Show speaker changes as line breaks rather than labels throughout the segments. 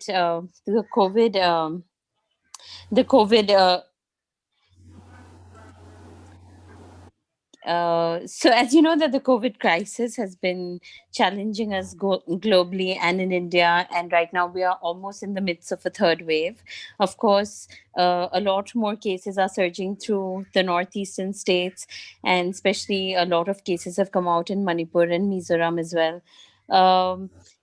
the COVID. So as you know that the COVID crisis has been challenging us globally and in India, and right now we are almost in the midst of a third wave. Of course, a lot more cases are surging through the northeastern states, and especially a lot of cases have come out in Manipur and Mizoram as well.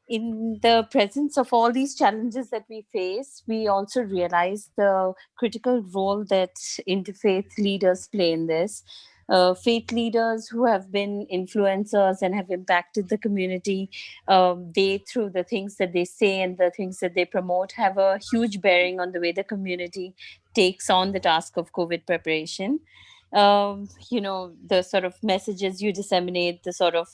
In the presence of all these challenges that we face, we also realize the critical role that interfaith leaders play in this. Faith leaders who have been influencers and have impacted the community, they, through the things that they say and the things that they promote, have a huge bearing on the way the community takes on the task of COVID preparation. The sort of messages you disseminate, the sort of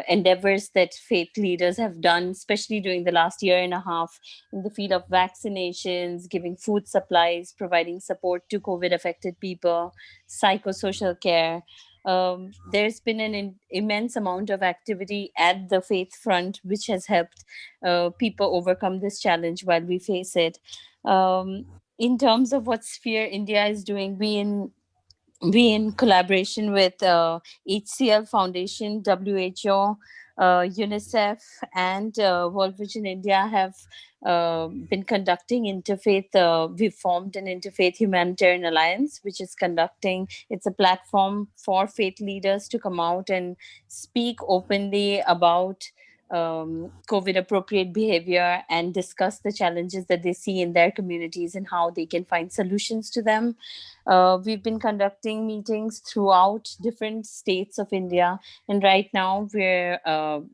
endeavors that faith leaders have done, especially during the last year and a half in the field of vaccinations, giving food supplies, providing support to COVID affected people, psychosocial care. There's been an immense amount of activity at the faith front, which has helped people overcome this challenge while we face it. In terms of what sphere India is doing, we in collaboration with HCL Foundation, WHO, UNICEF, and World Vision India have been conducting interfaith. We've formed an interfaith humanitarian alliance, which is conducting. It's a platform for faith leaders to come out and speak openly about COVID appropriate behavior and discuss the challenges that they see in their communities and how they can find solutions to them. We've been conducting meetings throughout different states of India, and right now we're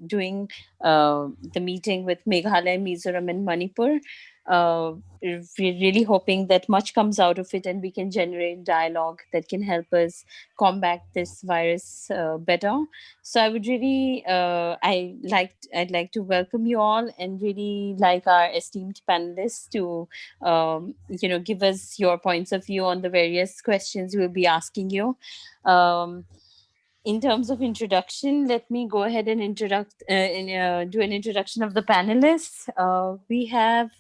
doing the meeting with Meghalaya, Mizoram, and Manipur. We're really hoping that much comes out of it and we can generate dialogue that can help us combat this virus better. So I would really, I'd like to welcome you all and really like our esteemed panelists to, give us your points of view on the various questions we'll be asking you. In terms of introduction, let me go ahead and do an introduction of the panelists. We have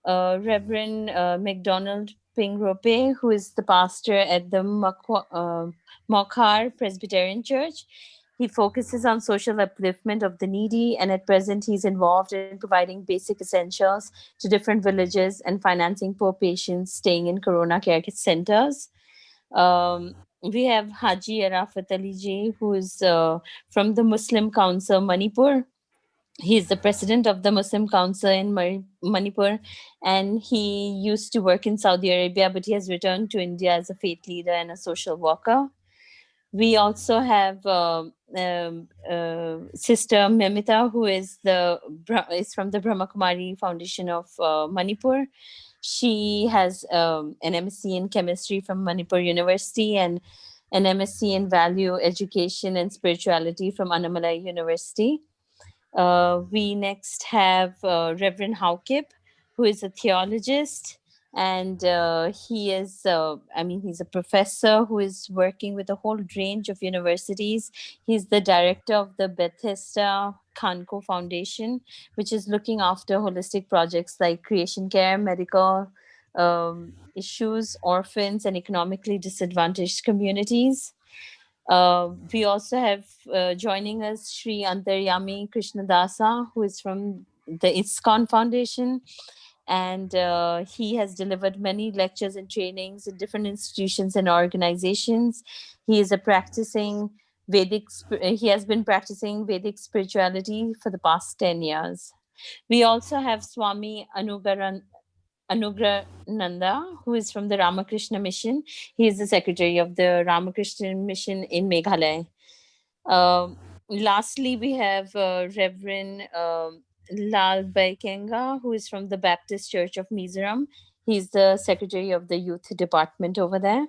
Reverend McDonald Pingrope, who is the pastor at the Mokhar Presbyterian Church. He focuses on social upliftment of the needy, and at present he's involved in providing basic essentials to different villages and financing poor patients staying in Corona care centers. We have Haji Arafat Ali Ji, who is from the Muslim Council Manipur. He is the president of the Muslim Council in Manipur, and he used to work in Saudi Arabia, but he has returned to India as a faith leader and a social worker. We also have Sister Memita, who is from the Brahmakumari Foundation of Manipur. She has an MSc in chemistry from Manipur University and an MSc in value education and spirituality from Annamalai University. We next have Reverend Haukip, who is a theologist, and he's a professor who is working with a whole range of universities. He's the director of the Bethesda Khanko Foundation, which is looking after holistic projects like creation care, medical issues, orphans, and economically disadvantaged communities. We also have joining us Sri Antaryami Krishnadasa, who is from the ISKCON Foundation, and he has delivered many lectures and trainings in different institutions and organizations. He is a practicing he has been practicing Vedic spirituality for the past 10 years. We also have Swami Anugrah Nanda, who is from the Ramakrishna Mission. He is the secretary of the Ramakrishna Mission in Meghalaya. Lastly, we have Reverend Lal Baikenga, who is from the Baptist Church of Mizoram. He's the secretary of the youth department over there.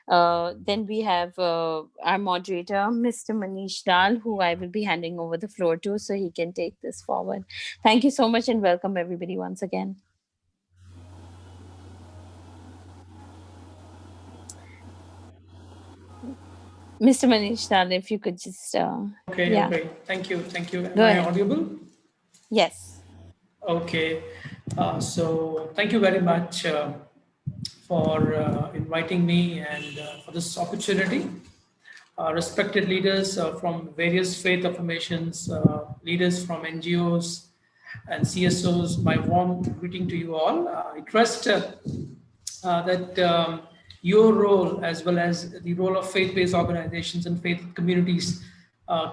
Then we have our moderator, Mr. Manish Lal, who I will be handing over the floor to so he can take this forward. Thank you so much and welcome everybody once again. Mr. Manish Lal, if you could just...
Okay. Thank you. Am I audible?
Yes.
Okay. So thank you very much for inviting me and for this opportunity. Respected leaders from various faith affirmations, leaders from NGOs and CSOs, my warm greeting to you all. I trust that your role, as well as the role of faith-based organizations and faith communities,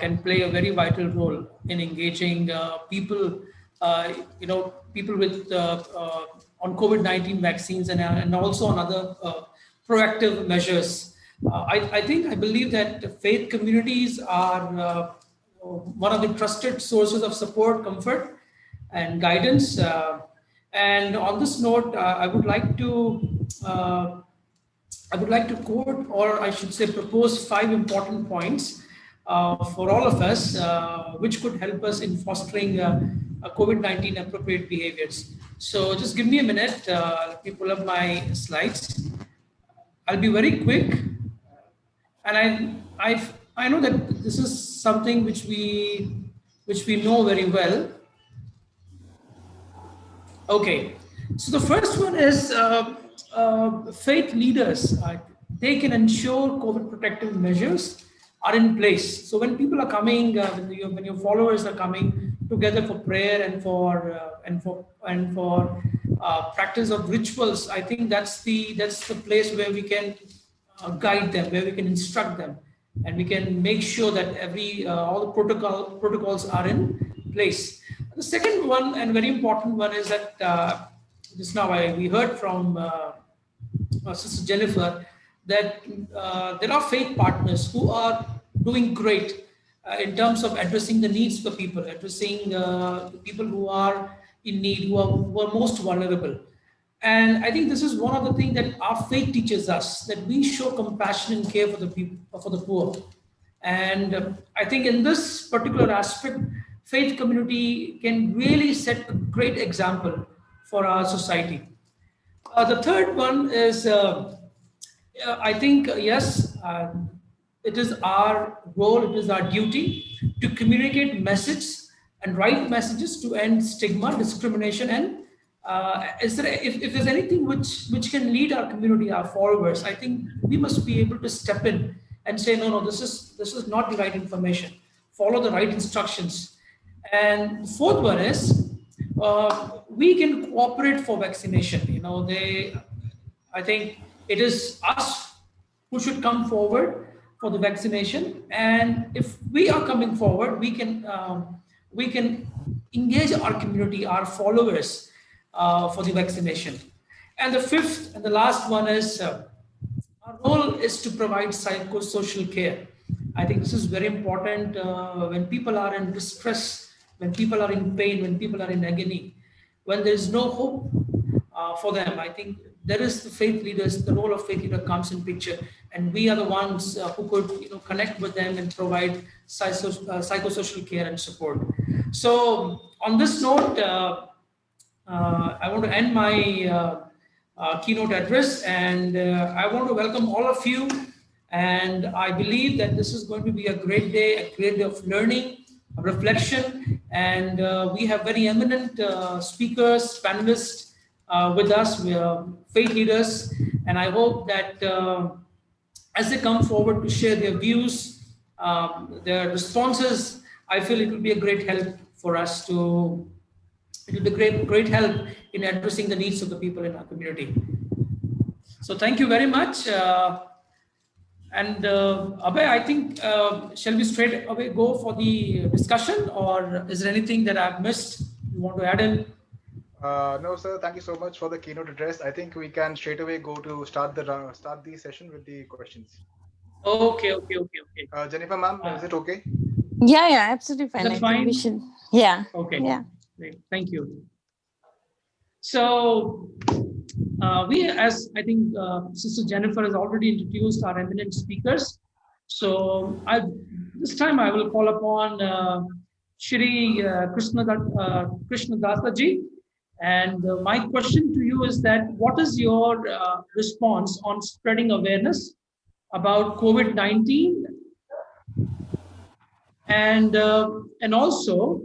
can play a very vital role in engaging people, people with on COVID-19 vaccines and also on other proactive measures. I believe that faith communities are one of the trusted sources of support, comfort, and guidance. And on this note, uh, I would like to quote, or I should say, propose 5 important points for all of us, which could help us in fostering COVID-19 appropriate behaviors. So just give me a minute. Let me pull up my slides. I'll be very quick, and I know that this is something which we know very well. Okay, so the first one is faith leaders. They can ensure COVID protective measures are in place. So when people are coming, when your followers are coming together for prayer and for practice of rituals, I think that's the place where we can guide them, where we can instruct them, and we can make sure that every all the protocols are in place. The second one and very important one is that just now we heard from Sister Jennifer that there are faith partners who are doing great in terms of addressing the needs for people, addressing the people who are in need, who are most vulnerable. And I think this is one of the things that our faith teaches us, that we show compassion and care for the people, for the poor. And I think in this particular aspect, faith community can really set a great example for our society. The third one is, I think, yes, it is our role, it is our duty to communicate message and write messages to end stigma, discrimination, and if there's anything which can lead our community, our followers, I think we must be able to step in and say, no, this is not the right information. Follow the right instructions. And the fourth one is we can cooperate for vaccination. I think it is us who should come forward for the vaccination. And if we are coming forward, we can engage our community, our followers for the vaccination. And the fifth and the last one is our role is to provide psychosocial care. I think this is very important when people are in distress, when people are in pain, when people are in agony, when there is no hope for them. I think there is the faith leaders, the role of faith leader comes in picture, and we are the ones who could connect with them and provide psychosocial care and support. So on this note, I want to end my keynote address, and I want to welcome all of you. And I believe that this is going to be a great day of learning, reflection, and we have very eminent speakers, panelists with us. We are faith leaders, and I hope that as they come forward to share their views, their responses, I feel it will be a great help for us to. It will be great help in addressing the needs of the people in our community. So thank you very much. And Abhay, I think, shall we straight away go for the discussion, or is there anything that I've missed you want to add in?
No, sir. Thank you so much for the keynote address. I think we can straight away go to start the session with the questions.
Okay.
Jennifer, ma'am, is it okay?
Yeah, absolutely fine.
Is that fine?
We should. Yeah.
Okay.
Yeah.
Great. Thank you. So as I think Sister Jennifer has already introduced our eminent speakers. So this time I will call upon Shri Krishnadasa ji. And my question to you is that what is your response on spreading awareness about COVID-19, and also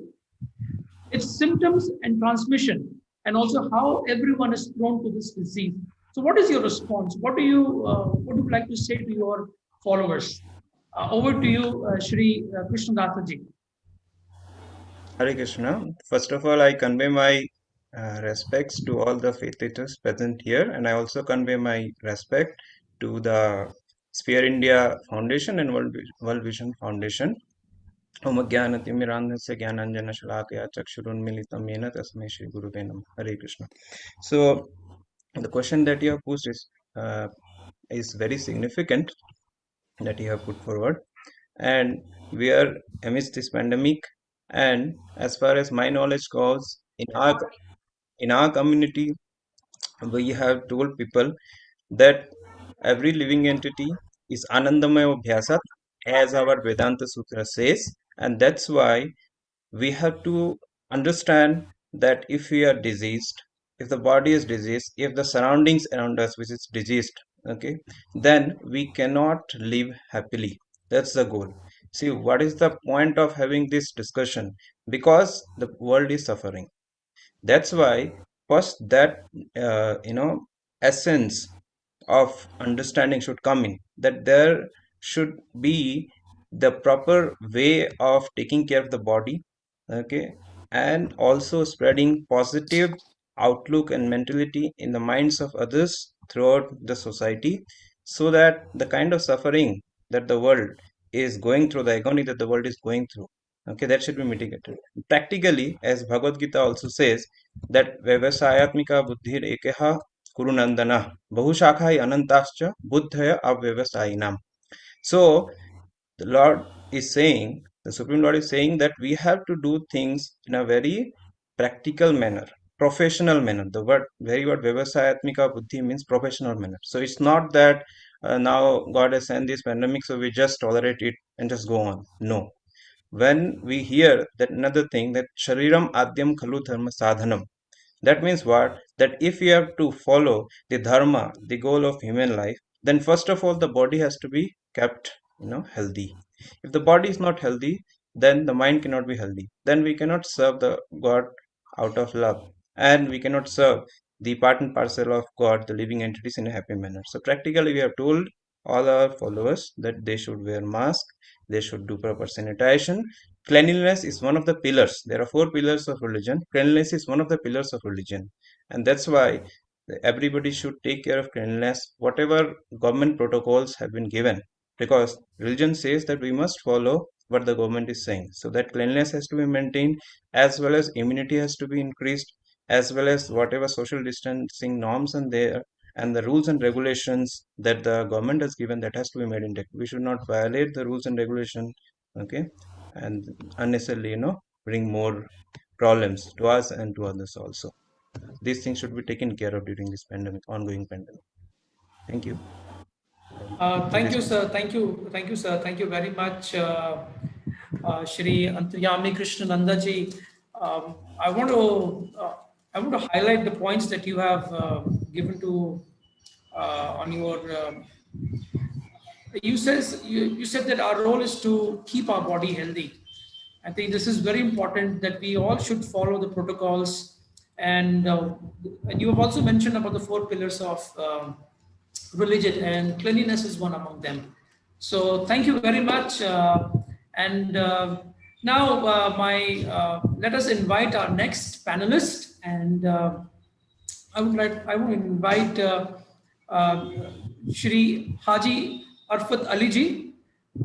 its symptoms and transmission, and also how everyone is prone to this disease. So, what is your response? What would you like to say to your followers? Over to you, Shri Krishnadasaji.
Hare Krishna. First of all, I convey my respects to all the faith leaders present here, and I also convey my respect to the Sphere India Foundation and World Vision Foundation. Om Jnanatimirandhasya Jnananjana Shalakaya Chakshurunmilitam Yena Tasmai Shri Guruve Namah. Hare Krishna. So, the question that you have posed is very significant, that you have put forward, and we are amidst this pandemic, and as far as my knowledge goes, in our community we have told people that every living entity is anandamaya abhyasat, as our Vedanta Sutra says, and that's why we have to understand that if we are diseased, if the body is diseased, if the surroundings around us which is diseased, okay, then we cannot live happily. That's the goal. See, what is the point of having this discussion? Because the world is suffering. That's why first that essence of understanding should come in, that there should be the proper way of taking care of the body, okay, and also spreading positive outlook and mentality in the minds of others throughout the society, so that the kind of suffering that the world is going through, the agony that the world is going through, okay, that should be mitigated practically, as Bhagavad-Gita also says, that vyavasayatmika buddhir ekeha kurunandana bahushakha anantascha buddhaya avyavasayinam. So the Lord is saying, the Supreme Lord is saying that we have to do things in a very practical manner, professional manner. The very word Vyavasayatmika Buddhi means professional manner. So it's not that now God has sent this pandemic, so we just tolerate it and just go on. No. When we hear that another thing, that Shariram Adyam Khalu Dharma Sadhanam, that means what? That if we have to follow the dharma, the goal of human life, then first of all the body has to be kept, healthy. If the body is not healthy, then the mind cannot be healthy. Then we cannot serve the God out of love, and we cannot serve the part and parcel of God, the living entities, in a happy manner. So practically, we have told all our followers that they should wear mask, they should do proper sanitation. Cleanliness is one of the pillars. There are 4 pillars of religion. Cleanliness is one of the pillars of religion, and that's why everybody should take care of cleanliness, whatever government protocols have been given, because religion says that we must follow what the government is saying. So that cleanliness has to be maintained, as well as immunity has to be increased, as well as whatever social distancing norms and there and the rules and regulations that the government has given, that has to be made intact. We should not violate the rules and regulation, okay, and unnecessarily, bring more problems to us and to others also. These things should be taken care of during this ongoing pandemic. Thank you.
Thank you, sir. Thank you, sir. Thank you very much, Shri Antaryami Krishnanandaji. I want to highlight the points that you have given to on your. You said that our role is to keep our body healthy. I think this is very important, that we all should follow the protocols, and you have also mentioned about the 4 pillars of religion, and cleanliness is one among them. So thank you very much. And now, let us invite our next panelist, and I would invite Shri Haji Arfat Ali ji. I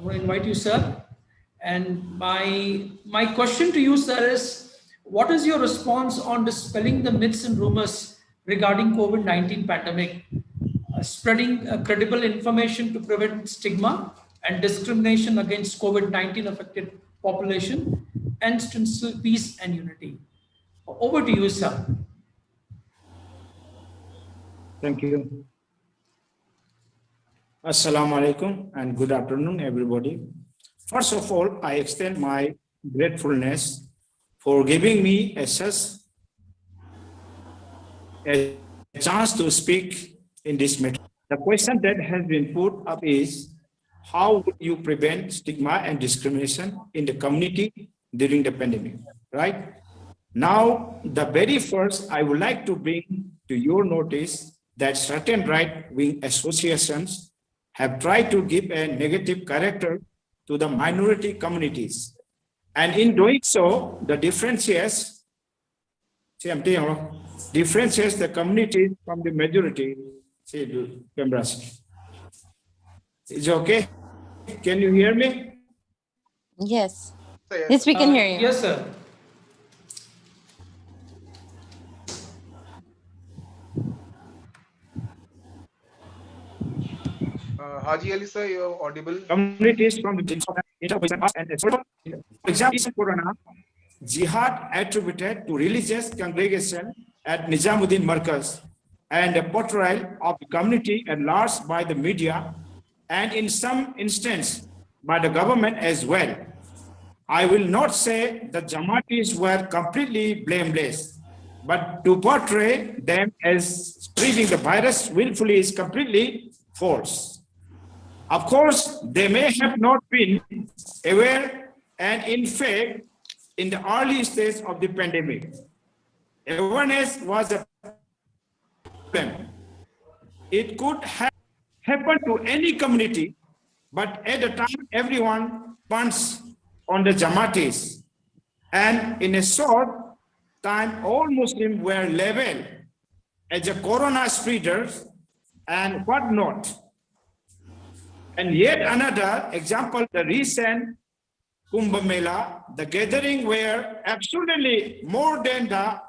want to invite you, sir. And my question to you, sir, is what is your response on dispelling the myths and rumors regarding COVID-19 pandemic, spreading credible information to prevent stigma and discrimination against COVID-19 affected population, and to instill peace and unity? Over to you, sir.
Thank you. Assalamu alaikum and good afternoon, everybody. First of all, I extend my gratefulness for giving me a chance to speak in this matter. The question that has been put up is, how would you prevent stigma and discrimination in the community during the pandemic, right? Now, the very first, I would like to bring to your notice that certain right-wing associations have tried to give a negative character to the minority communities. And in doing so, the differentiates the community from the majority. Is it okay? Can you hear me?
Yes.
So yes,
Yes, we can hear you.
Yes, sir.
Haji Ali sir, you're audible.
Communities from the and for example, Corona, jihad attributed to religious congregation at Nizamuddin Markaz and a portrayal of the community at large by the media and in some instance by the government as well. I will not say the Jamatis were completely blameless, but to portray them as spreading the virus willfully is completely false. Of course, they may have not been aware, and in fact, in the early stage of the pandemic, awareness was a problem. It could have happened to any community, but at the time, everyone punts on the Jamatis. And in a short time, all Muslims were labeled as a corona spreaders and whatnot. And yet another example, the recent Kumbh Mela, the gathering were absolutely more than the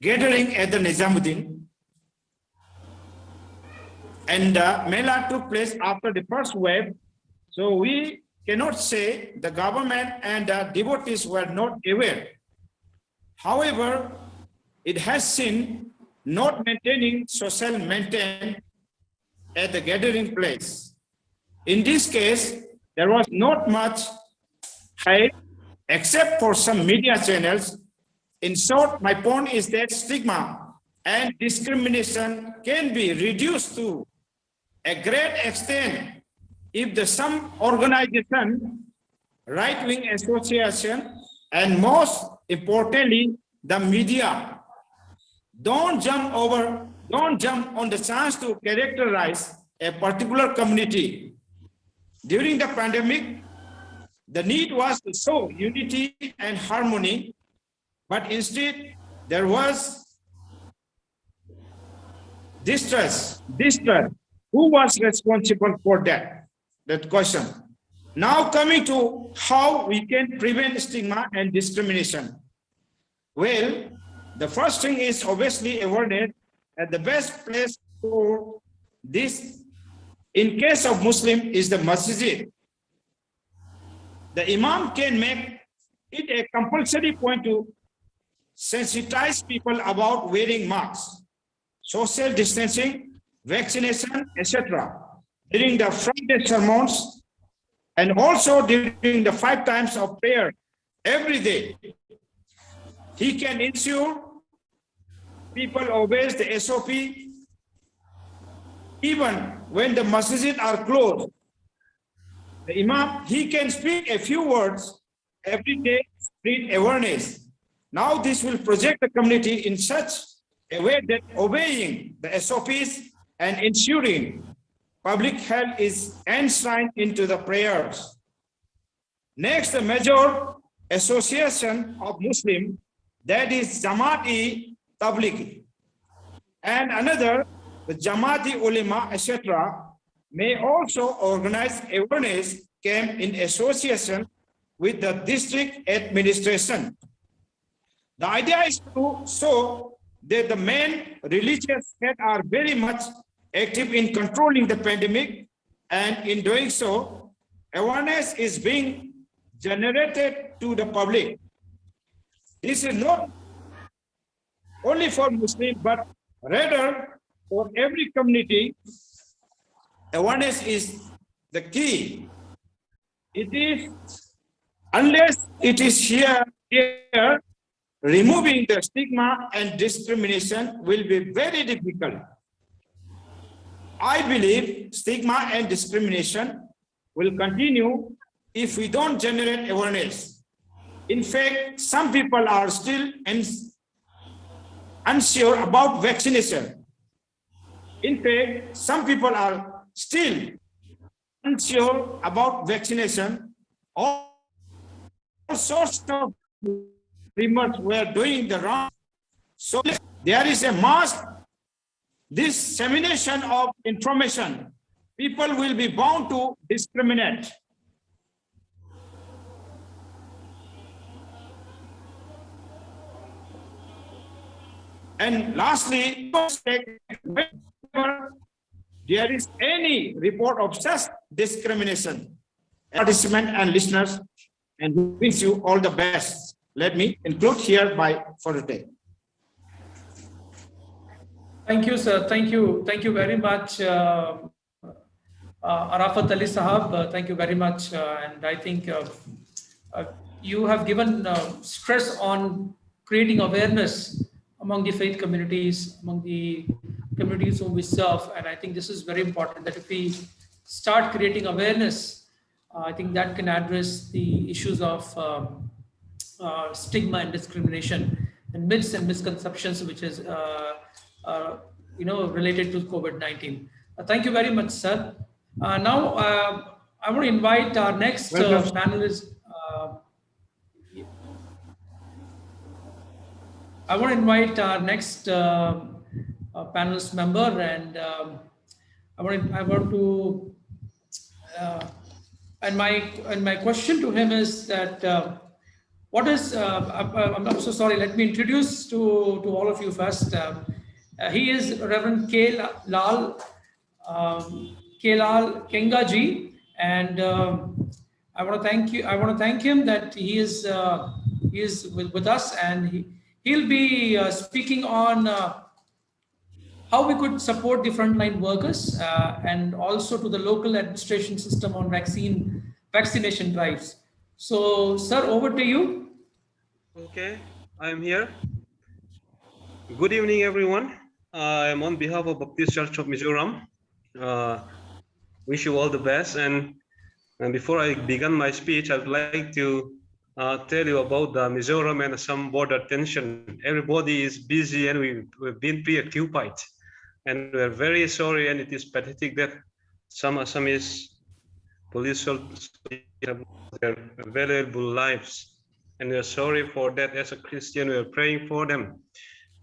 gathering at the Nizamuddin. And the Mela took place after the first wave. So we cannot say the government and the devotees were not aware. However, it has seen not maintaining social maintain at the gathering place. In this case, there was not much hype except for some media channels. In short, my point is that stigma and discrimination can be reduced to a great extent if some organization, right-wing association, and most importantly, the media don't jump on the chance to characterize a particular community. During the pandemic, the need was to show unity and harmony, but instead there was distrust. Who was responsible for that? That question. Now coming to how we can prevent stigma and discrimination. Well, the first thing is obviously awareness, and the best place for this in case of Muslim is the masjid. The imam can make it a compulsory point to sensitize people about wearing masks, social distancing, vaccination, etc. during the Friday sermons and also during the 5 times of prayer every day. He can ensure people obey the SOP even when the masjid are closed. The imam, he can speak a few words every day, spread awareness. Now this will project the community in such a way that obeying the SOPs and ensuring public health is enshrined into the prayers. Next, the major association of Muslim, that is Jamaat-e Tablighi. And another, the Jamaat-e Ulema, etc., may also organize awareness camp in association with the district administration. The idea is to show that the main religious heads are very much active in controlling the pandemic, and in doing so, awareness is being generated to the public. This is not only for Muslims, but rather for every community. Awareness is the key. It is, unless it is here, removing the stigma and discrimination will be very difficult. I believe stigma and discrimination will continue if we don't generate awareness. In fact, some people are still unsure about vaccination. In fact, some people are still unsure about vaccination. All sorts of rumors were doing the wrong. So there is a mass dissemination of information. People will be bound to discriminate. And lastly, whenever there is any report of such discrimination, participants and listeners, and wish you all the best. Let me conclude here for today.
Thank you, sir. Thank you. Thank you very much, Arafat Ali Sahab. Thank you very much. And I think you have given stress on creating awareness among the faith communities, among the communities whom we serve. And I think this is very important that if we start creating awareness, I think that can address the issues of stigma and discrimination and myths and misconceptions, which is related to COVID-19. Thank you very much, sir. Now, I want to invite our next panelist. I want to invite our next panelist member, and and my question to him is that what is I'm so sorry. Let me introduce to all of you first. He is Reverend K. Lal Kengaji, and I want to thank him that he is with us, and he'll be speaking on how we could support the frontline workers and also to the local administration system on vaccination drives. So, sir, over to you.
Okay, I'm here. Good evening, everyone. I'm on behalf of Baptist Church of Mizoram. Wish you all the best. And before I begin my speech, I'd like to tell you about the Mizoram and some border tension. Everybody is busy and we've been preoccupied. And we're very sorry, and it is pathetic that some Assamese police soldiers have lost their valuable lives. And we're sorry for that. As a Christian, we're praying for them.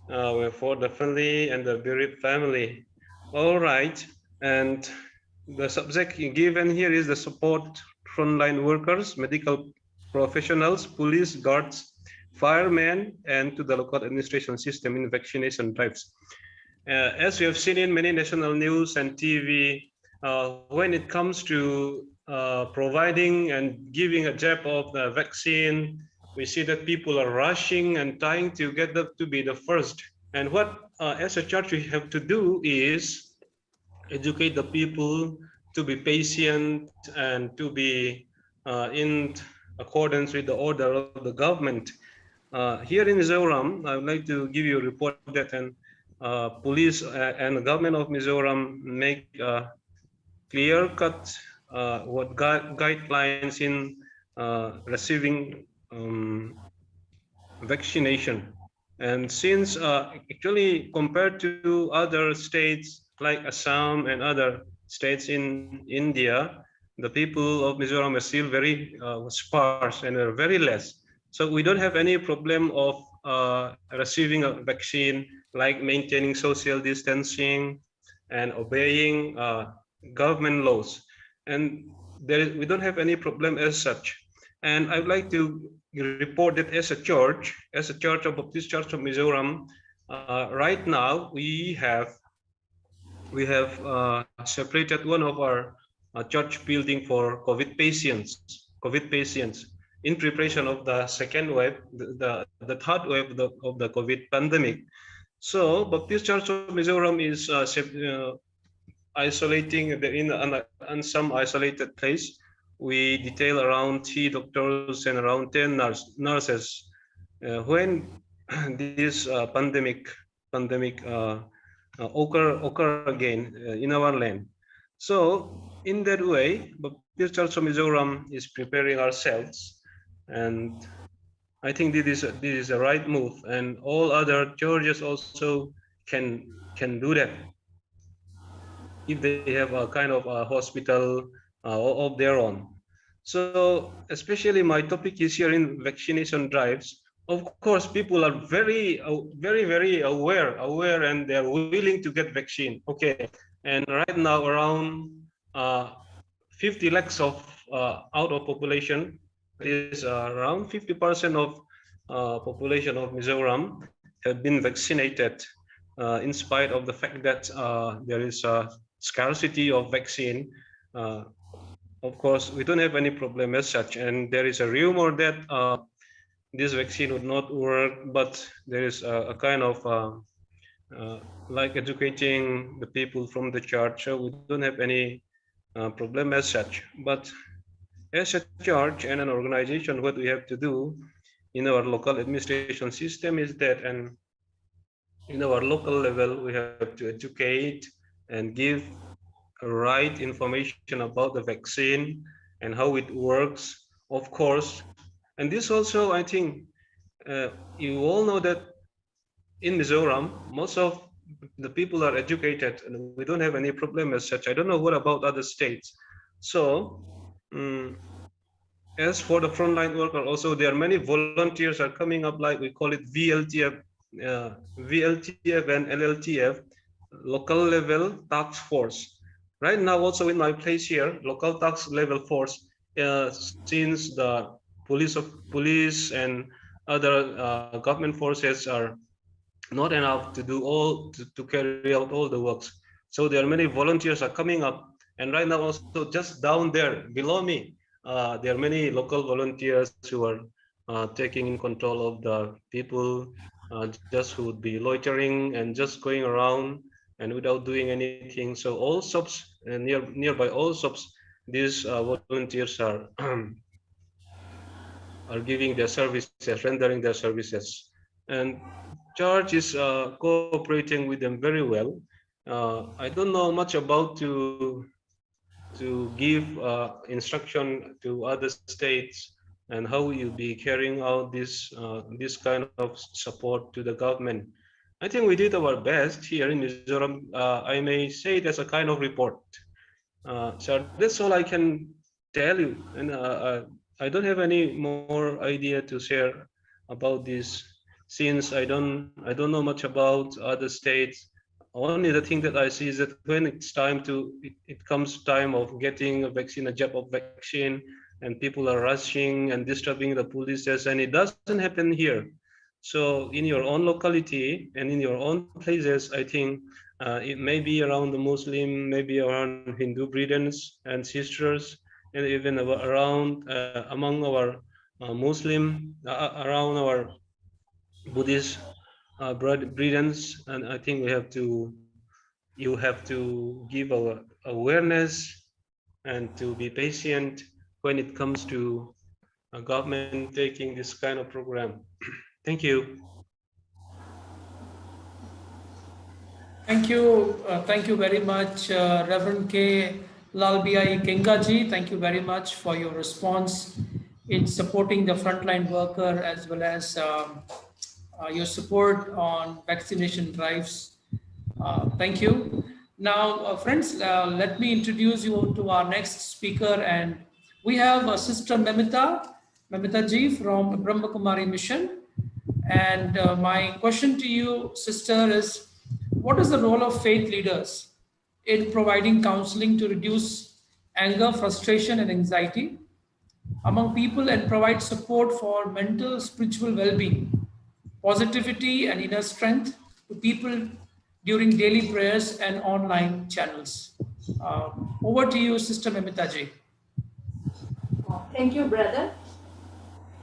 We're for the family and the bereaved family. All right. And the subject given here is the support frontline workers, medical professionals, police guards, firemen, and to the local administration system in vaccination drives. As we have seen in many national news and TV, when it comes to providing and giving a jab of the vaccine, we see that people are rushing and trying to get them to be the first. And what, as a church, we have to do is educate the people to be patient and to be in accordance with the order of the government. Here in Mizoram, I would like to give you a report that police and the government of Mizoram make clear-cut guidelines in receiving vaccination. And since actually compared to other states like Assam and other states in India, the people of Mizoram are still very sparse and are very less. So we don't have any problem of receiving a vaccine, like maintaining social distancing and obeying government laws. And we don't have any problem as such. And I'd like to report that as a church of Baptist Church of Mizoram, right now we have separated one of our church building for COVID patients in preparation of the second wave, the third wave of the COVID pandemic. So Baptist Church of Mizoram is isolating in some isolated place. We detail around 3 doctors and around 10 nurses. When this pandemic occur again in our land. So in that way, Baptist Church of Mizoram is preparing ourselves, and I think this is a right move, and all other churches also can do that if they have a kind of a hospital of their own. So especially my topic is here in vaccination drives. Of course, people are very aware, and they are willing to get vaccine. Okay, and right now around uh, 50 lakhs of out of population, that is around 50% of population of Mizoram have been vaccinated, in spite of the fact that there is a scarcity of vaccine. Uh, of course, we don't have any problem as such, and there is a rumor that this vaccine would not work, but there is a kind of like educating the people from the church, so we don't have any problem as such. But as a church and an organization, what we have to do in our local administration system is that, and in our local level, we have to educate and give right information about the vaccine and how it works, of course. And this also, I think, you all know that in Mizoram, most of the people are educated, and we don't have any problem as such. I don't know what about other states. So, um, as for the frontline worker, also there are many volunteers are coming up, like we call it VLTF, VLTF and LLTF, local level task force. Right now, also in my place here, local task level force, since the police and other government forces are not enough to do all to carry out all the works. So there are many volunteers are coming up, and right now also just down there below me, there are many local volunteers who are taking in control of the people, just who would be loitering and just going around and without doing anything. So all shops and nearby all shops, these volunteers are giving their services, rendering their services, and church is cooperating with them very well. I don't know much about to give instruction to other states and how you be carrying out this kind of support to the government. I think we did our best here in Mizoram. I may say it as a kind of report. So that's all I can tell you, and I don't have any more idea to share about this, since I don't know much about other states. Only the thing that I see is that when it's time it comes time of getting a vaccine, a jab of vaccine, and people are rushing and disturbing the polices, and it doesn't happen here. So in your own locality and in your own places, I think it may be around the Muslim, maybe around Hindu brethren and sisters, and even around among our Muslim, around our Buddhist brethren. And I think you have to give our awareness and to be patient when it comes to a government taking this kind of program. Thank you.
Thank you very much, Reverend K. Lalbiai Kengaji. Thank you very much for your response in supporting the frontline worker, as well as your support on vaccination drives. Thank you. Now, friends, let me introduce you to our next speaker, and we have Sister Memita ji from Brahma Kumari Mission. And my question to you, sister, is what is the role of faith leaders in providing counseling to reduce anger, frustration, and anxiety among people and provide support for mental, spiritual well being, positivity, and inner strength to people during daily prayers and online channels? Over to you, Sister Memitaji.
Thank you, brother.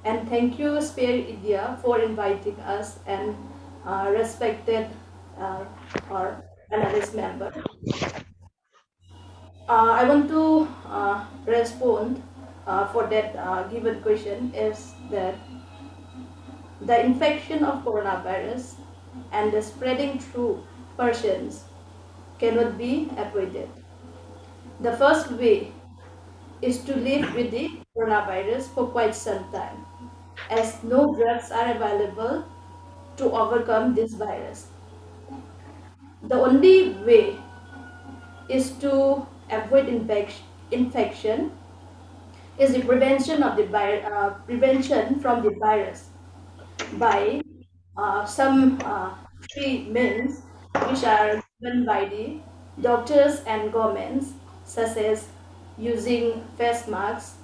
And thank you, Spare India, for inviting us and respected our analyst member. I want to respond for that given question is that the infection of coronavirus and the spreading through persons cannot be avoided. The first way is to live with the coronavirus for quite some time. as no drugs are available to overcome this virus. The only way is to avoid infection is the prevention of the prevention from the virus by some free means which are given by the doctors and governments, such as using face masks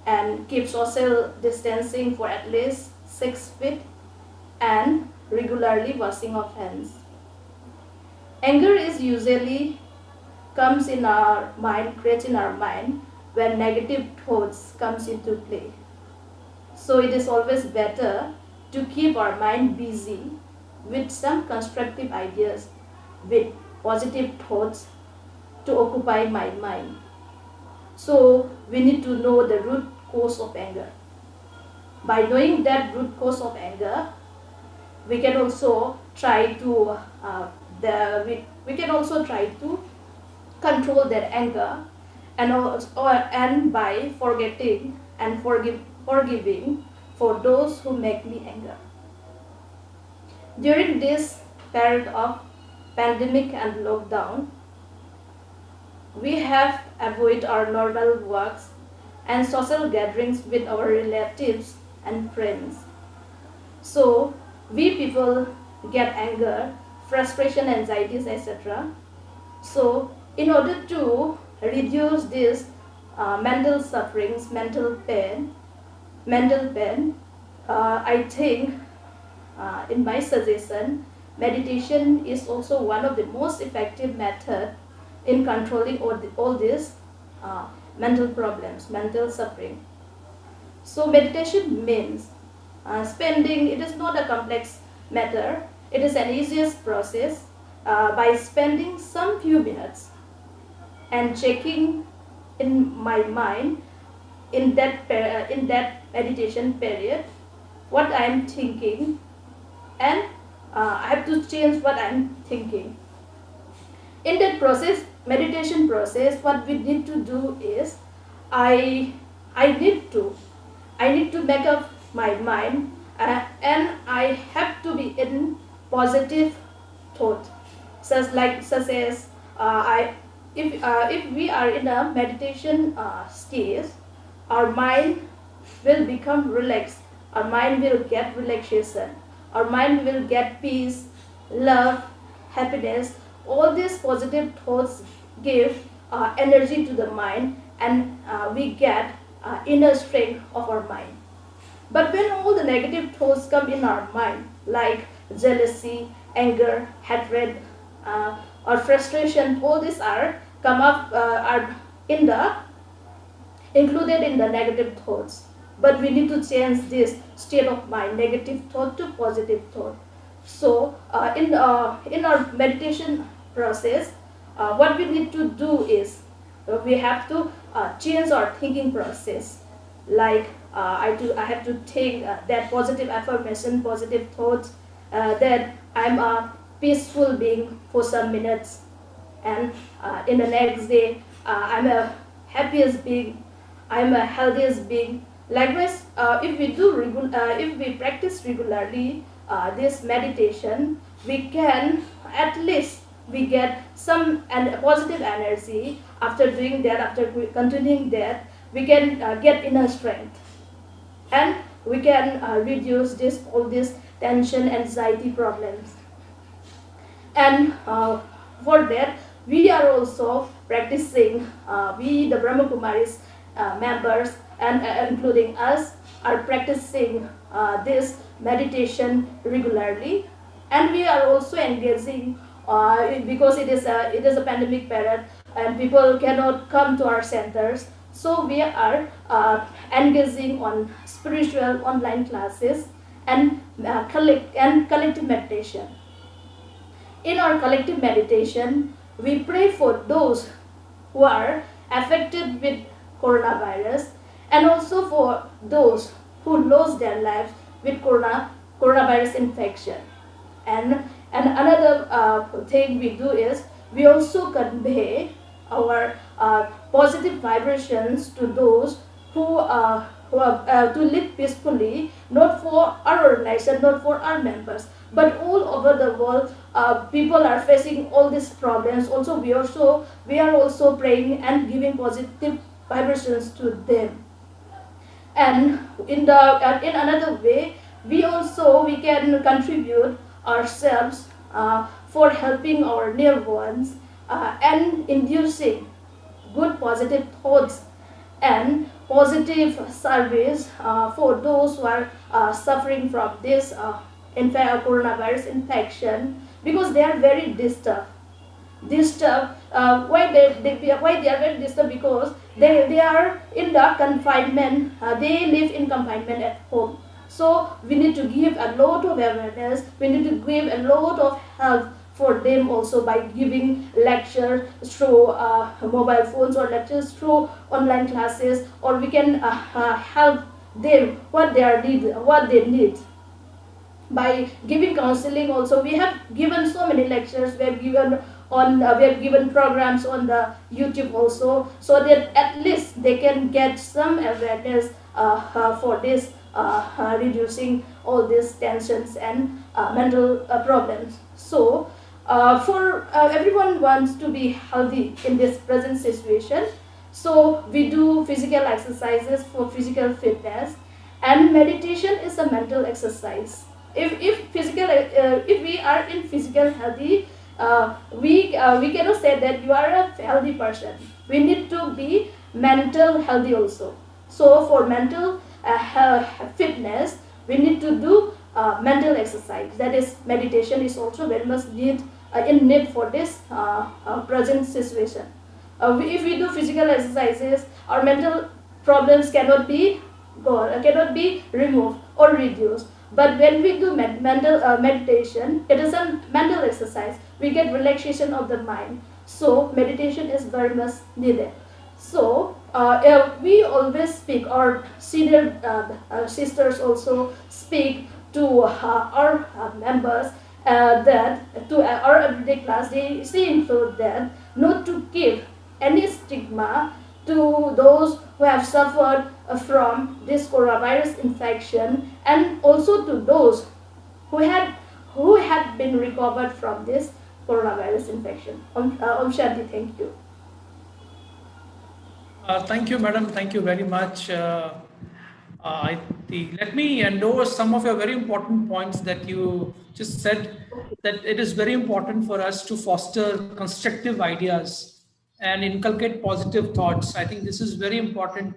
and keep social distancing for at least 6 feet and regularly washing of hands. Anger is usually comes in our mind, creates in our mind when negative thoughts comes into play. So it is always better to keep our mind busy with some constructive ideas, with positive thoughts to occupy my mind. So we need to know the root cause of anger. By knowing that root cause of anger, we can also try to we can also try to control that anger, and by forgetting and forgiving for those who make me anger. During this period of pandemic and lockdown, we have avoided our normal works and social gatherings with our relatives and friends. So we people get anger, frustration, anxieties, etc. So in order to reduce these mental sufferings, mental pain, I think in my suggestion, meditation is also one of the most effective method in controlling all these mental problems, mental suffering. So meditation means spending, it is not a complex matter, it is an easiest process by spending some few minutes and checking in my mind in that meditation period what I am thinking, and I have to change what I am thinking. In that process, meditation process, what we need to do is I I need to I need to make up my mind, and I have to be in positive thought, such as I if we are in a meditation stage, our mind will become relaxed, our mind will get relaxation, our mind will get peace, love, happiness. All these positive thoughts give energy to the mind, and we get inner strength of our mind. But when all the negative thoughts come in our mind, like jealousy, anger, hatred, or frustration, all these are come up are in the included in the negative thoughts. But we need to change this state of mind, negative thought to positive thought. So in our meditation process, what we need to do is we have to change our thinking process. Like I have to think that positive affirmation, positive thoughts, that I'm a peaceful being for some minutes, and in the next day I'm a happiest being, I'm a healthiest being. Likewise, if we practice regularly this meditation, we can at least we get some positive energy after doing that. After continuing that, we can get inner strength, and we can reduce all these tension, anxiety problems. And for that, we are also practicing, we the Brahma Kumaris members, and including us, are practicing this meditation regularly. And we are also engaging, because it is a pandemic period and people cannot come to our centers, so we are engaging on spiritual online classes and collective meditation. In our collective meditation, we pray for those who are affected with coronavirus, and also for those who lost their lives with coronavirus infection. And another thing we do is we also convey our positive vibrations to those to live peacefully, not for our organization, not for our members, but all over the world. People are facing all these problems. Also, we are also praying and giving positive vibrations to them. And in another way, we can contribute ourselves for helping our near ones, and inducing good positive thoughts and positive service for those who are suffering from this coronavirus infection, because they are very disturbed. Why they are very disturbed? Because they are in the confinement. They live in confinement at home. So we need to give a lot of awareness. We need to give a lot of help for them also, by giving lectures through mobile phones, or lectures through online classes, or we can help them what they need by giving counseling. Also, we have given so many lectures. We have given programs on the YouTube also, so that at least they can get some awareness for this, reducing all these tensions and mental problems. So for everyone wants to be healthy in this present situation, so we do physical exercises for physical fitness, and meditation is a mental exercise. If we are in physical healthy, we cannot say that you are a healthy person. We need to be mental healthy also. So for mental fitness, we need to do mental exercise. That is, meditation is also very much in need for this present situation. If we do physical exercises, our mental problems cannot be removed or reduced. But when we do meditation, it is a mental exercise. We get relaxation of the mind. So meditation is very much needed. So we always speak, our senior sisters also speak to our members, that to our everyday class, they include that not to give any stigma to those who have suffered from this coronavirus infection, and also to those who had been recovered from this coronavirus infection. Om Shanti, thank you.
Thank you, madam. Thank you very much. Let me endorse some of your very important points that you just said, that it is very important for us to foster constructive ideas and inculcate positive thoughts. I think this is very important.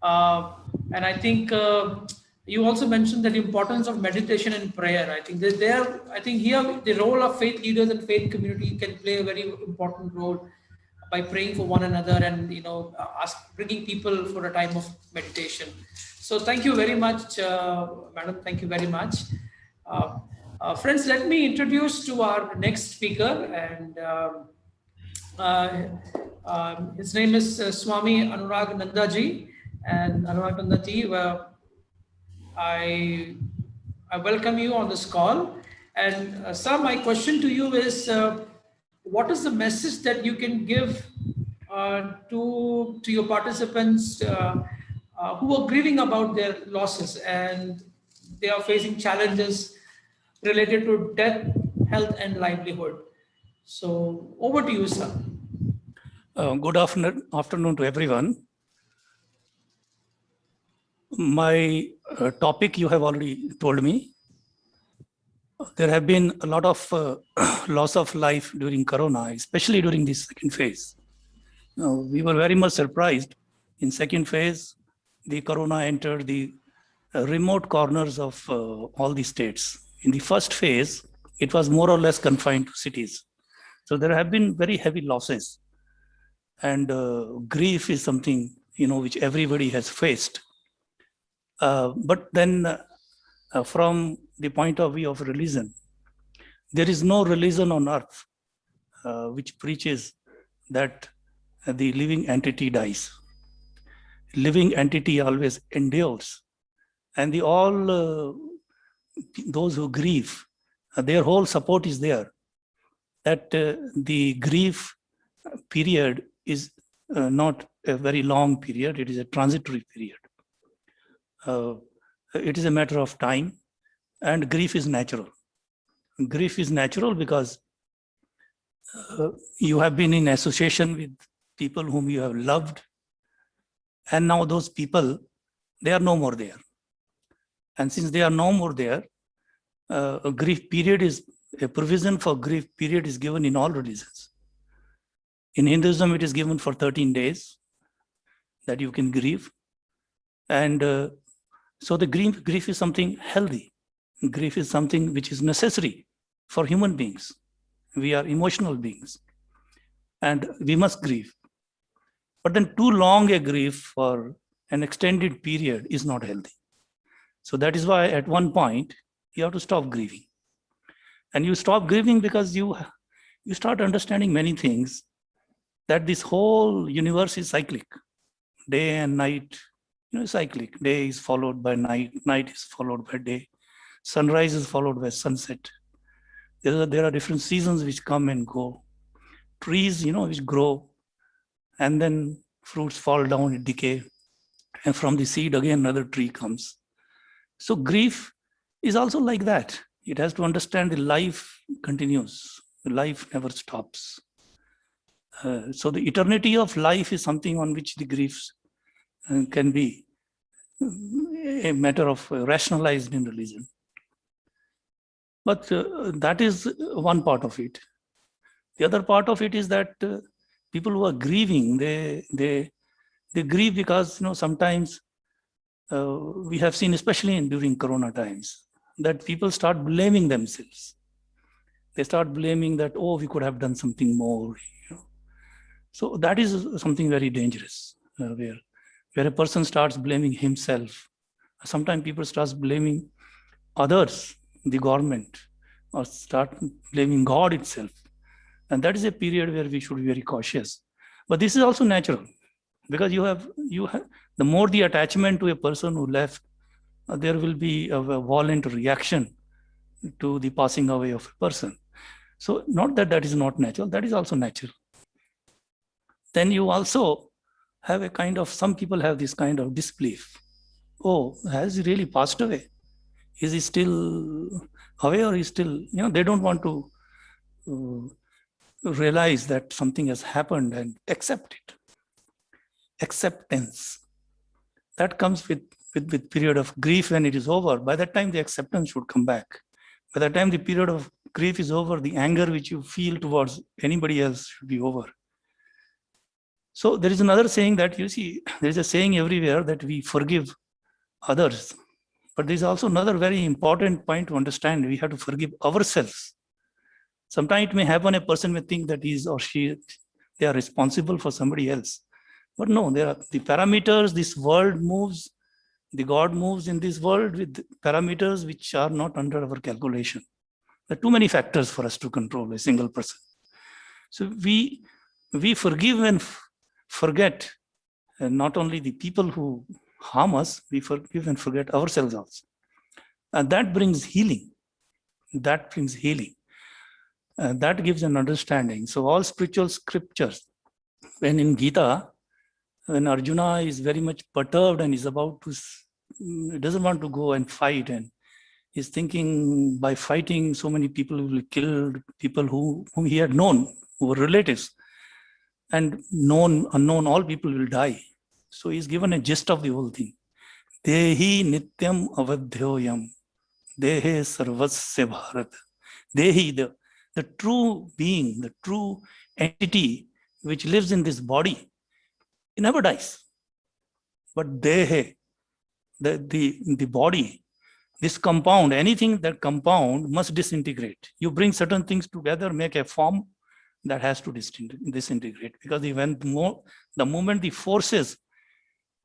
And I think you also mentioned the importance of meditation and prayer. I think I think here the role of faith leaders and faith community can play a very important role by praying for one another, and bringing people for a time of meditation. So thank you very much, madam. Thank you very much. Friends, let me introduce to our next speaker, and his name is Swami Anurag Nandaji. And Anurag Nandaji, I welcome you on this call. And sir, my question to you is, what is the message that you can give to your participants who are grieving about their losses, and they are facing challenges related to death, health, and livelihood? So over to you, sir.
Good afternoon to everyone. My topic you have already told me. There have been a lot of loss of life during Corona, especially during this second phase. We were very much surprised. In second phase, the Corona entered the remote corners of all the states. In the first phase, it was more or less confined to cities. So there have been very heavy losses. And grief is something, which everybody has faced. But then from the point of view of religion, there is no religion on earth which preaches that the living entity dies. Living entity always endures. And those who grieve, their whole support is there. That the grief period is not a very long period, it is a transitory period. It is a matter of time, and grief is natural. Grief is natural because you have been in association with people whom you have loved, and now those people, they are no more there. And since they are no more there, a grief period is, a provision for grief period is given in all religions. In Hinduism, it is given for 13 days that you can grieve. And so the grief is something healthy. Grief is something which is necessary for human beings. We are emotional beings, and we must grieve. But then too long a grief for an extended period is not healthy. So that is why at one point you have to stop grieving. And you stop grieving because you start understanding many things, that this whole universe is cyclic. Day and night, cyclic. Day is followed by night, night is followed by day, sunrise is followed by sunset. There are different seasons which come and go. Trees, which grow, and then fruits fall down and decay. And from the seed, again, another tree comes. So grief is also like that. It has to understand the life continues. The life never stops. So the eternity of life is something on which the griefs can be a matter of rationalized in religion. But that is one part of it. The other part of it is that people who are grieving, they grieve because sometimes we have seen, especially during Corona times, that people start blaming themselves. They start blaming that, oh, we could have done something more. So that is something very dangerous, where a person starts blaming himself. Sometimes people start blaming others, the government, or start blaming God itself. And that is a period where we should be very cautious. But this is also natural, because you have the more the attachment to a person who left, there will be a violent reaction to the passing away of a person. So not that is not natural, that is also natural. Then you also have a kind of, some people have this kind of disbelief. Oh, has he really passed away? Is he still away, or is still, they don't want to realize that something has happened and accept it. Acceptance. That comes with period of grief. When it is over, by that time the acceptance should come back. By the time the period of grief is over, the anger which you feel towards anybody else should be over. So there is another saying that, there is a saying everywhere that we forgive others. But there is also another very important point to understand. We have to forgive ourselves. Sometimes it may happen, a person may think that he or she, they are responsible for somebody else. But no, there are the parameters, this world moves, the God moves in this world with parameters which are not under our calculation. There are too many factors for us to control a single person. So we forgive and forget, and not only the people who harm us, we forgive and forget ourselves also. And that brings healing. That brings healing. That gives an understanding. So all spiritual scriptures, when in Gita, when Arjuna is very much perturbed and is about to, doesn't want to go and fight, and is thinking by fighting so many people will be killed, people whom he had known, who were relatives, and known, unknown, all people will die. So he's given a gist of the whole thing. Dehi nityam avadhyoyam, dehe sarvasya bharat. Dehi, the true being, the true entity which lives in this body, it never dies. But dehe, the body, this compound, anything that compound must disintegrate. You bring certain things together, make a form, that has to disintegrate, because the moment the forces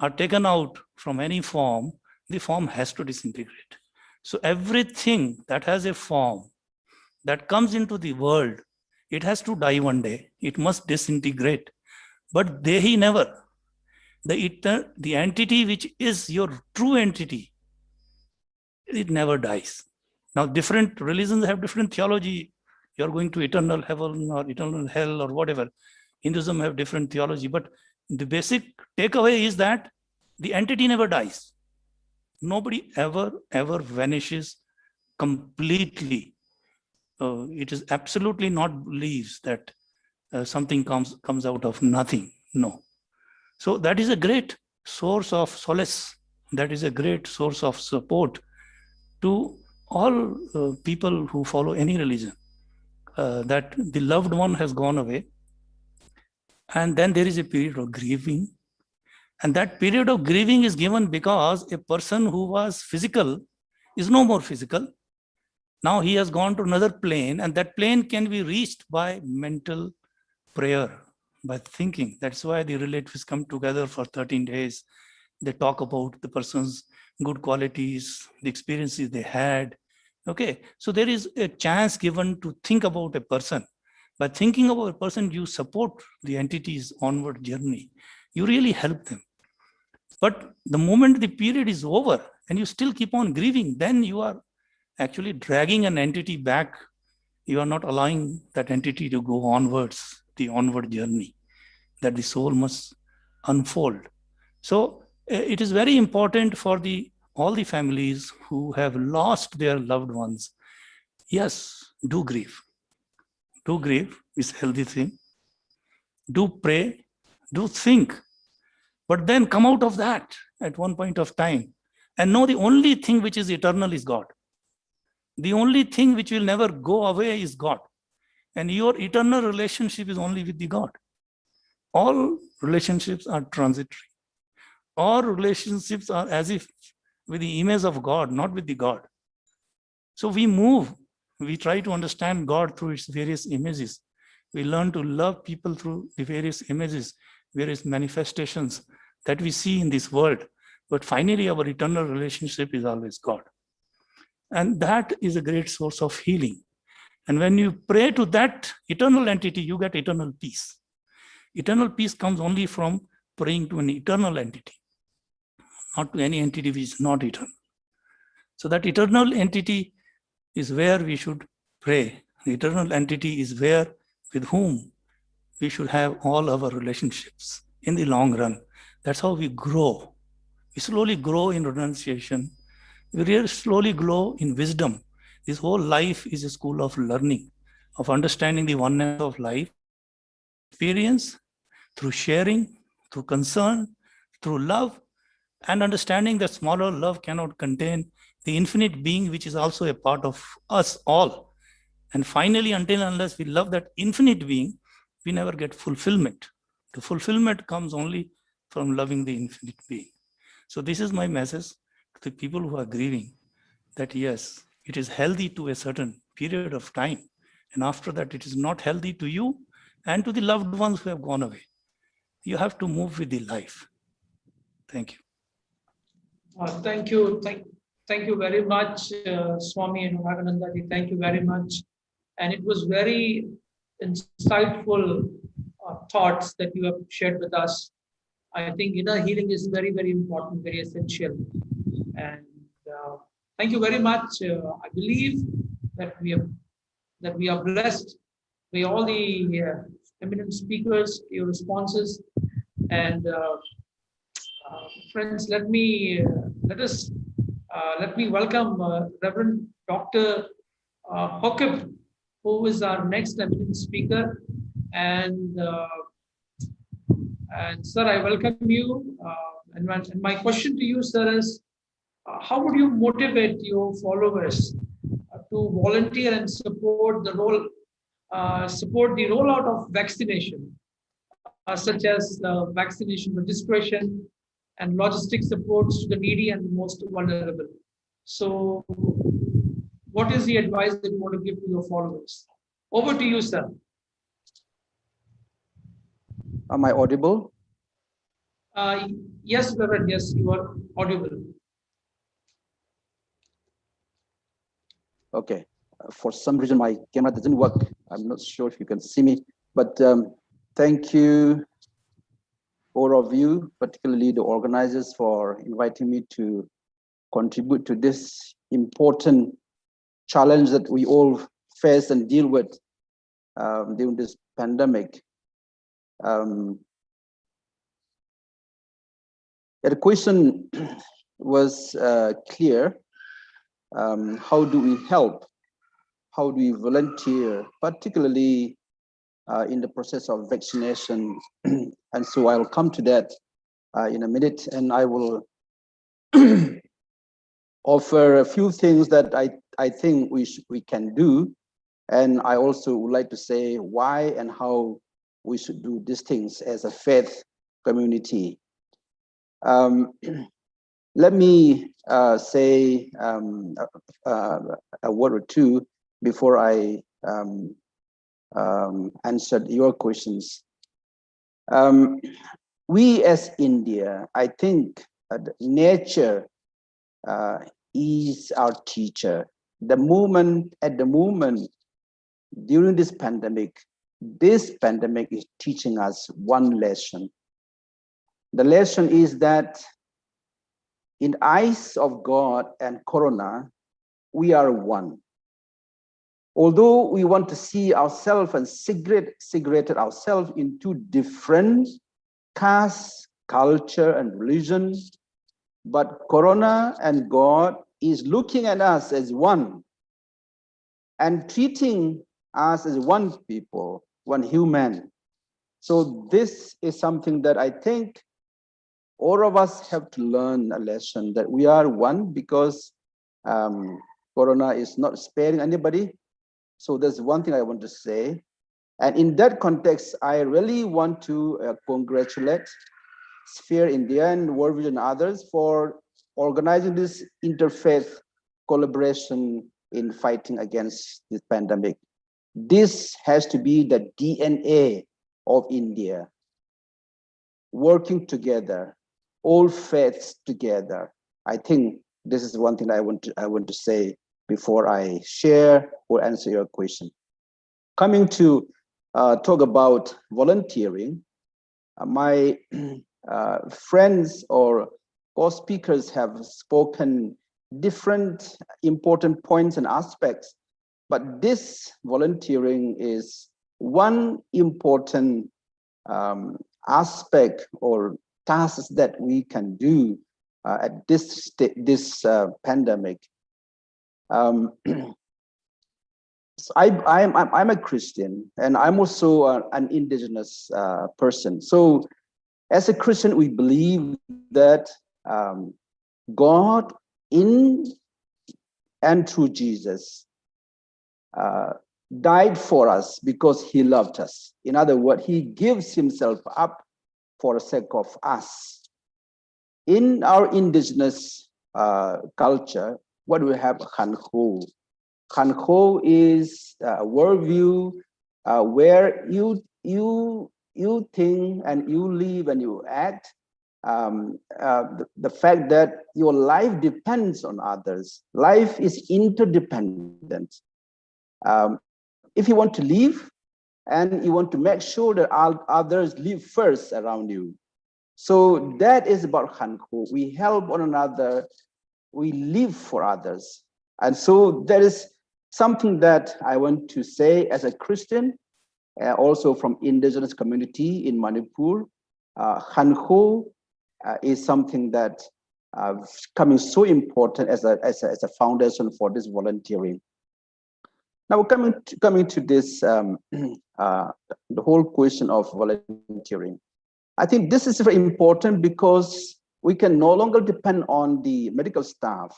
are taken out from any form, the form has to disintegrate. So everything that has a form that comes into the world, it has to die one day. It must disintegrate. But Dehi never. The entity which is your true entity, it never dies. Now, different religions have different theology. You're going to eternal heaven or eternal hell or whatever. Hinduism have different theology, but the basic takeaway is that the entity never dies. Nobody ever vanishes completely. It is absolutely not believes that something comes out of nothing. No. So that is a great source of solace. That is a great source of support to all people who follow any religion, that the loved one has gone away, and then there is a period of grieving. And that period of grieving is given because a person who was physical is no more physical. Now he has gone to another plane, and that plane can be reached by mental prayer, by thinking. That's why the relatives come together for 13 days. They talk about the person's good qualities, the experiences they had. Okay, so there is a chance given to think about a person. By thinking about a person, you support the entity's onward journey. You really help them. But the moment the period is over and you still keep on grieving, then you are actually dragging an entity back. You are not allowing that entity to go onwards, the onward journey that the soul must unfold. So it is very important for all the families who have lost their loved ones. Yes, do grieve. Do grieve is a healthy thing. Do pray. Do think. But then come out of that at one point of time and know the only thing which is eternal is God. The only thing which will never go away is God. And your eternal relationship is only with the God. All relationships are transitory. All relationships are as if with the image of God, not with the God. So we move. We try to understand God through its various images. We learn to love people through the various images, various manifestations that we see in this world. But finally, our eternal relationship is always God. And that is a great source of healing. And when you pray to that eternal entity, you get eternal peace. Eternal peace comes only from praying to an eternal entity, not to any entity which is not eternal. So that eternal entity is where we should pray. The eternal entity is where, with whom we should have all our relationships in the long run. That's how we grow. We slowly grow in renunciation. We really slowly grow in wisdom. This whole life is a school of learning, of understanding the oneness of life, experience, through sharing, through concern, through love, and understanding that smaller love cannot contain the infinite being, which is also a part of us all. And finally, until unless we love that infinite being, we never get fulfillment. The fulfillment comes only from loving the infinite being. So this is my message to the people who are grieving, that yes, it is healthy to a certain period of time. And after that, it is not healthy to you and to the loved ones who have gone away. You have to move with the life. Thank you.
Thank you. Thank you very much, Swami and Raganandaji. Thank you very much. And it was very insightful thoughts that you have shared with us. I think inner healing is very, very important, very essential. And thank you very much. I believe that we are blessed by all the eminent speakers, your responses, and friends. Let me welcome Reverend Dr. Hokib, who is our next eminent speaker, and sir, I welcome you. And my question to you, sir, is how would you motivate your followers to volunteer and support the rollout of vaccination, such as vaccination registration and logistic supports to the needy and the most vulnerable? So, what is the advice that you want to give to your followers? Over to you, sir.
Am I audible?
Yes, Reverend. Yes, you are audible.
Okay. For some reason, my camera doesn't work. I'm not sure if you can see me, but thank you, all of you, particularly the organizers, for inviting me to contribute to this important challenge that we all face and deal with during this pandemic. The question was clear. How do we help? How do we volunteer, particularly in the process of vaccination? And so I'll come to that in a minute, and I will offer a few things that I think we can do. And I also would like to say why and how we should do these things as a faith community. Let me say a word or two before I answer your questions. We as India, I think nature is our teacher. At the moment, during this pandemic is teaching us one lesson. The lesson is that in the eyes of God and Corona, we are one. Although we want to see ourselves and segregated ourselves into different castes, culture, and religion, but Corona and God is looking at us as one and treating us as one people, one human. So this is something that I think all of us have to learn a lesson, that we are one, because Corona is not sparing anybody. So there's one thing I want to say. And in that context, I really want to congratulate Sphere India and World Vision and others for organizing this interfaith collaboration in fighting against this pandemic. This has to be the DNA of India, working together, all faiths together. I think this is one thing I want to say before I share or answer your question. Coming to talk about volunteering, my friends or co-speakers have spoken different important points and aspects, but this volunteering is one important aspect or tasks that we can do at this pandemic. So I'm a Christian, and I'm also an indigenous person. So as a Christian, we believe that God in and through Jesus died for us because he loved us. In other words, he gives himself up for the sake of us. In our indigenous culture, what do we have? Khanho. Khanho is a worldview where you think and you live and you act. The fact that your life depends on others. Life is interdependent. If you want to live and you want to make sure that others live first around you. So that is about Khanho. We help one another, we live for others. And so there is something that I want to say as a Christian, also from indigenous community in Manipur. Khanho is something that coming so important as a foundation for this volunteering. Now coming to this, the whole question of volunteering. I think this is very important because we can no longer depend on the medical staff.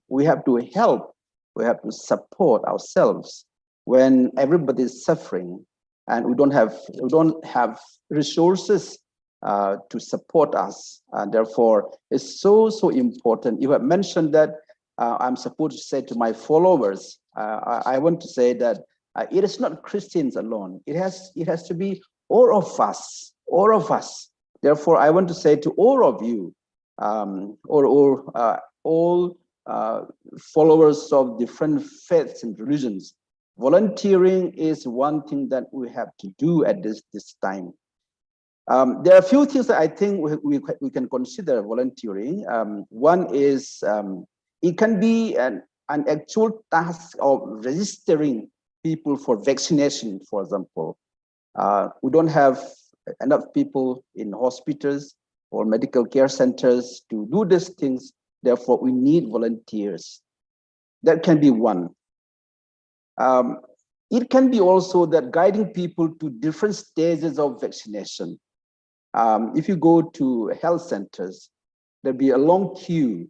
We have to help, we have to support ourselves when everybody is suffering and we don't have resources to support us. And therefore, it's so important. You have mentioned that I'm supposed to say to my followers, I want to say that it is not Christians alone. It has to be all of us, all of us. Therefore, I want to say to all of you, all followers of different faiths and religions, volunteering is one thing that we have to do at this time. There are a few things that I think we can consider volunteering. One is it can be an actual task of registering people for vaccination, for example. We don't have enough people in hospitals. or medical care centers to do these things. Therefore, we need volunteers. That can be one. It can be also that guiding people to different stages of vaccination. If you go to health centers, there'll be a long queue.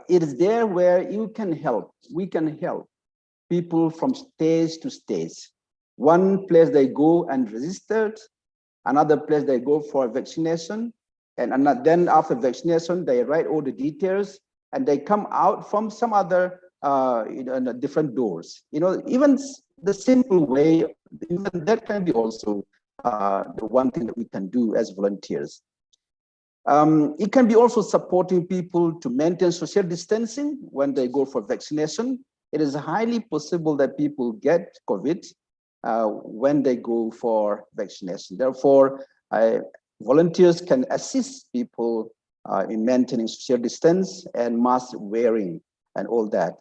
It is there where you can help. We can help people from stage to stage. One place they go and registered, another place they go for vaccination, and then after vaccination, they write all the details, and they come out from some other different doors. Even the simple way, even that can be also the one thing that we can do as volunteers. It can be also supporting people to maintain social distancing when they go for vaccination. It is highly possible that people get COVID when they go for vaccination. Therefore, volunteers can assist people in maintaining social distance and mask wearing and all that.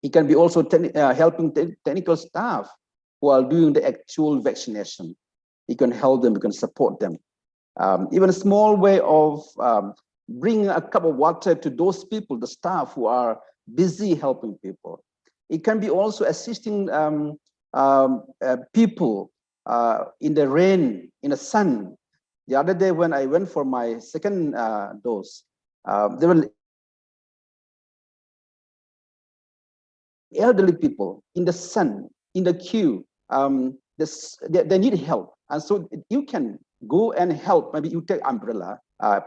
It can be also helping technical staff who are doing the actual vaccination. You can help them, you can support them. Even a small way of bringing a cup of water to those people, the staff who are busy helping people. It can be also assisting people in the rain, in the sun. The other day when I went for my second dose, there were elderly people in the sun, in the queue. They need help. And so you can go and help. Maybe you take umbrella,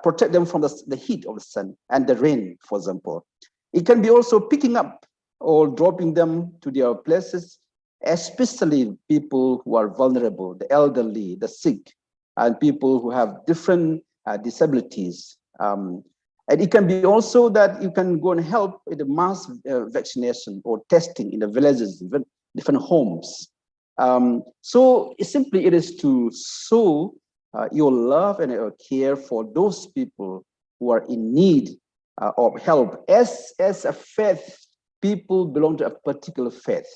protect them from the heat of the sun and the rain, for example. It can be also picking up or dropping them to their places, especially people who are vulnerable, the elderly, the sick, and people who have different disabilities. And it can be also that you can go and help with the mass vaccination or testing in the villages, different homes. So simply it is to show your love and your care for those people who are in need of help. As a faith, people belong to a particular faith.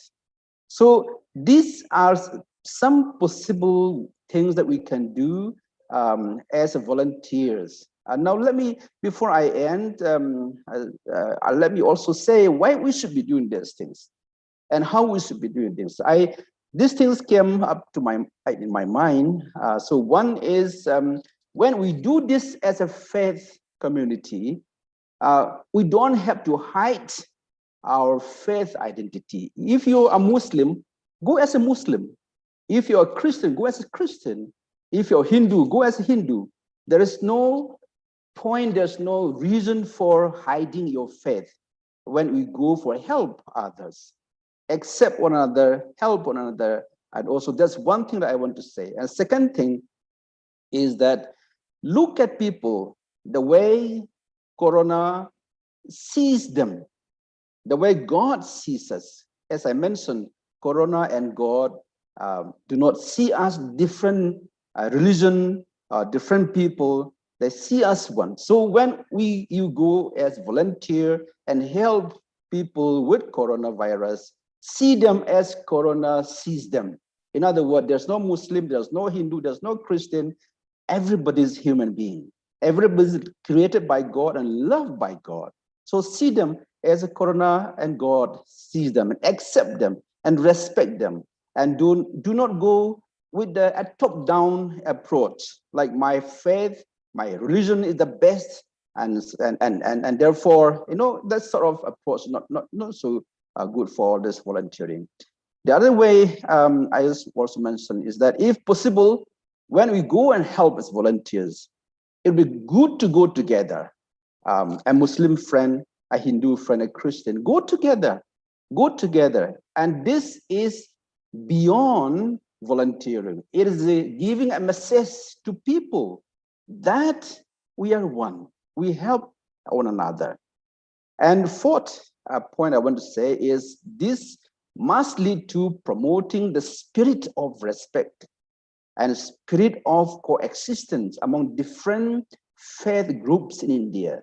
So these are some possible things that we can do as volunteers. Now let me, before I end, let me also say why we should be doing these things and how we should be doing this. These things came up to in my mind. So one is when we do this as a faith community, we don't have to hide our faith identity. If you're a Muslim, go as a Muslim. If you're a Christian, go as a Christian. If you're Hindu, go as a Hindu. There is no point, there's no reason for hiding your faith when we go for help others. Accept one another, help one another. And also that's one thing that I want to say. And second thing is that look at people the way Corona sees them, the way God sees us. As I mentioned, Corona and God do not see us different religion, different people. They see us one. So when you go as volunteer and help people with coronavirus, see them as Corona sees them. In other words, there's no Muslim, there's no Hindu, there's no Christian. Everybody's human being. Everybody's created by God and loved by God. So see them as a Corona and God sees them and accept them and respect them. And do not go with a top-down approach, like my faith, my religion is the best, and therefore, that sort of approach not so good for this volunteering. The other way I just also mentioned is that if possible, when we go and help as volunteers, it would be good to go together. A Muslim friend, a Hindu friend, a Christian, go together. And this is beyond volunteering. It is giving a message to people that we are one. We help one another. And fourth point I want to say is this must lead to promoting the spirit of respect and spirit of coexistence among different faith groups in India.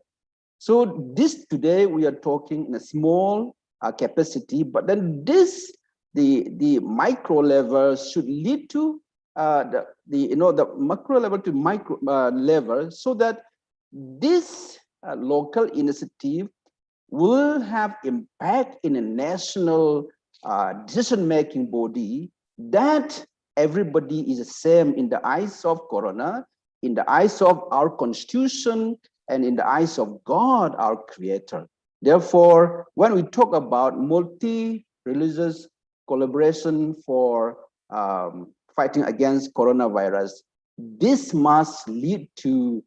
So this today we are talking in a small capacity, but then the micro level should lead to the macro level to micro level, so that this local initiative will have impact in a national decision-making body, that everybody is the same in the eyes of Corona, in the eyes of our Constitution, and in the eyes of God, our Creator. Therefore, when we talk about multi-religious collaboration for fighting against coronavirus, this must lead to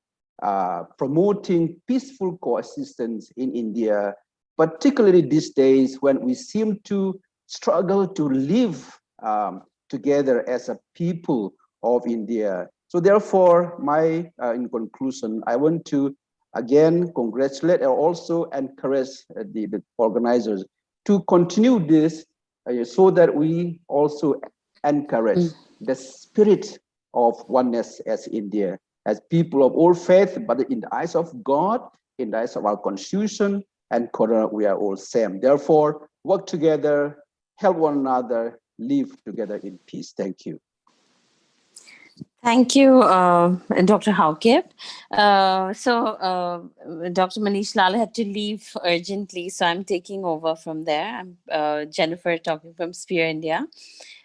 promoting peaceful coexistence in India, particularly these days when we seem to struggle to live together as a people of India. So therefore, in conclusion, I want to again congratulate and also encourage the organizers to continue this so that we also encourage the spirit of oneness as India, as people of all faith, but in the eyes of God, in the eyes of our Constitution and Corona, we are all same. Therefore, work together, help one another, live together in peace. Thank you.
Thank you, Dr. Haukip. Dr. Manish Lal had to leave urgently, so I'm taking over from there. I'm Jennifer, talking from Sphere India.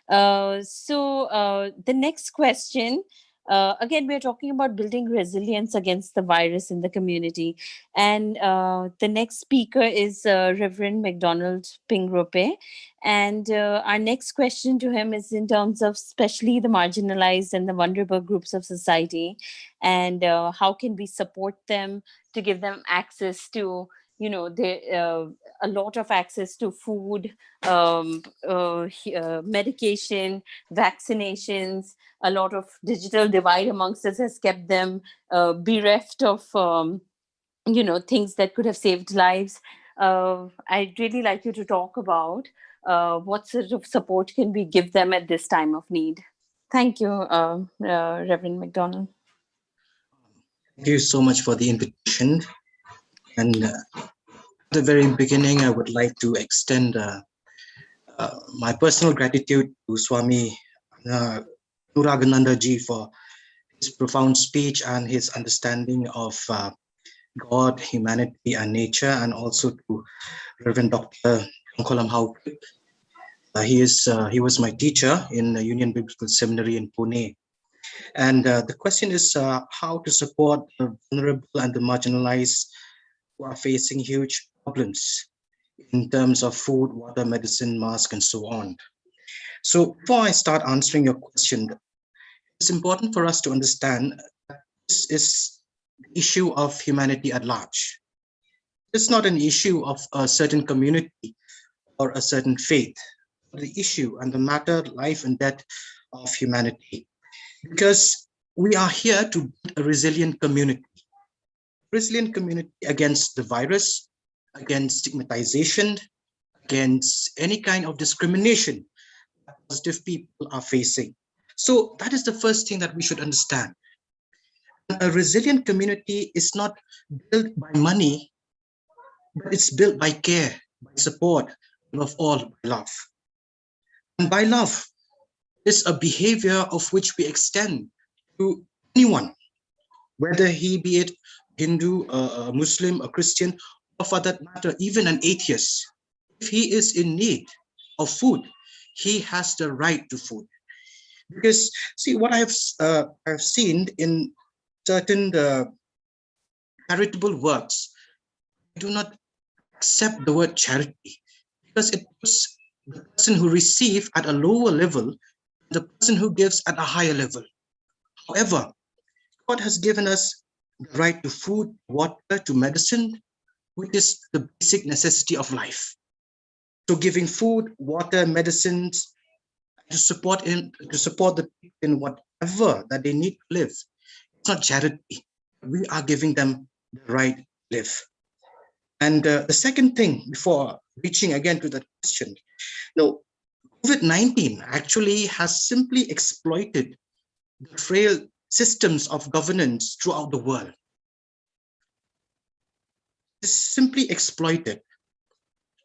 The next question, again, we're talking about building resilience against the virus in the community. And the next speaker is Reverend McDonald Pingrope. And our next question to him is in terms of especially the marginalized and the vulnerable groups of society, and how can we support them to give them access to, a lot of access to food, medication, vaccinations. A lot of digital divide amongst us has kept them bereft of things that could have saved lives. I'd really like you to talk about what sort of support can we give them at this time of need. Thank you, Reverend McDonald.
Thank you so much for the invitation. And at the very beginning, I would like to extend my personal gratitude to Swami Nuragananda ji for his profound speech and his understanding of God, humanity, and nature, and also to Reverend Dr. Kolam Haukip. He was my teacher in the Union Biblical Seminary in Pune. And the question is how to support the vulnerable and the marginalized who are facing huge problems in terms of food, water, medicine, mask, and so on. So before I start answering your question, it's important for us to understand that this is the issue of humanity at large. It's not an issue of a certain community or a certain faith. The issue and the matter, life and death of humanity. Because we are here to build a resilient community against the virus, against stigmatization, against any kind of discrimination that positive people are facing. So that is the first thing that we should understand. A resilient community is not built by money, but it's built by care, by support, and above all, by love. And by love is a behavior of which we extend to anyone, whether he be it Hindu, a Muslim, a Christian, or for that matter, even an atheist. If he is in need of food, he has the right to food. Because see, what I've seen in certain charitable works, I do not accept the word charity because it puts the person who receives at a lower level, the person who gives at a higher level. However, God has given us the right to food, water, to medicine, which is the basic necessity of life. So giving food, water, medicines to support the people in whatever that they need to live. It's not charity. We are giving them the right to live. And the second thing, before reaching again to that question, COVID-19 actually has simply exploited the frail systems of governance throughout the world. It's simply exploited.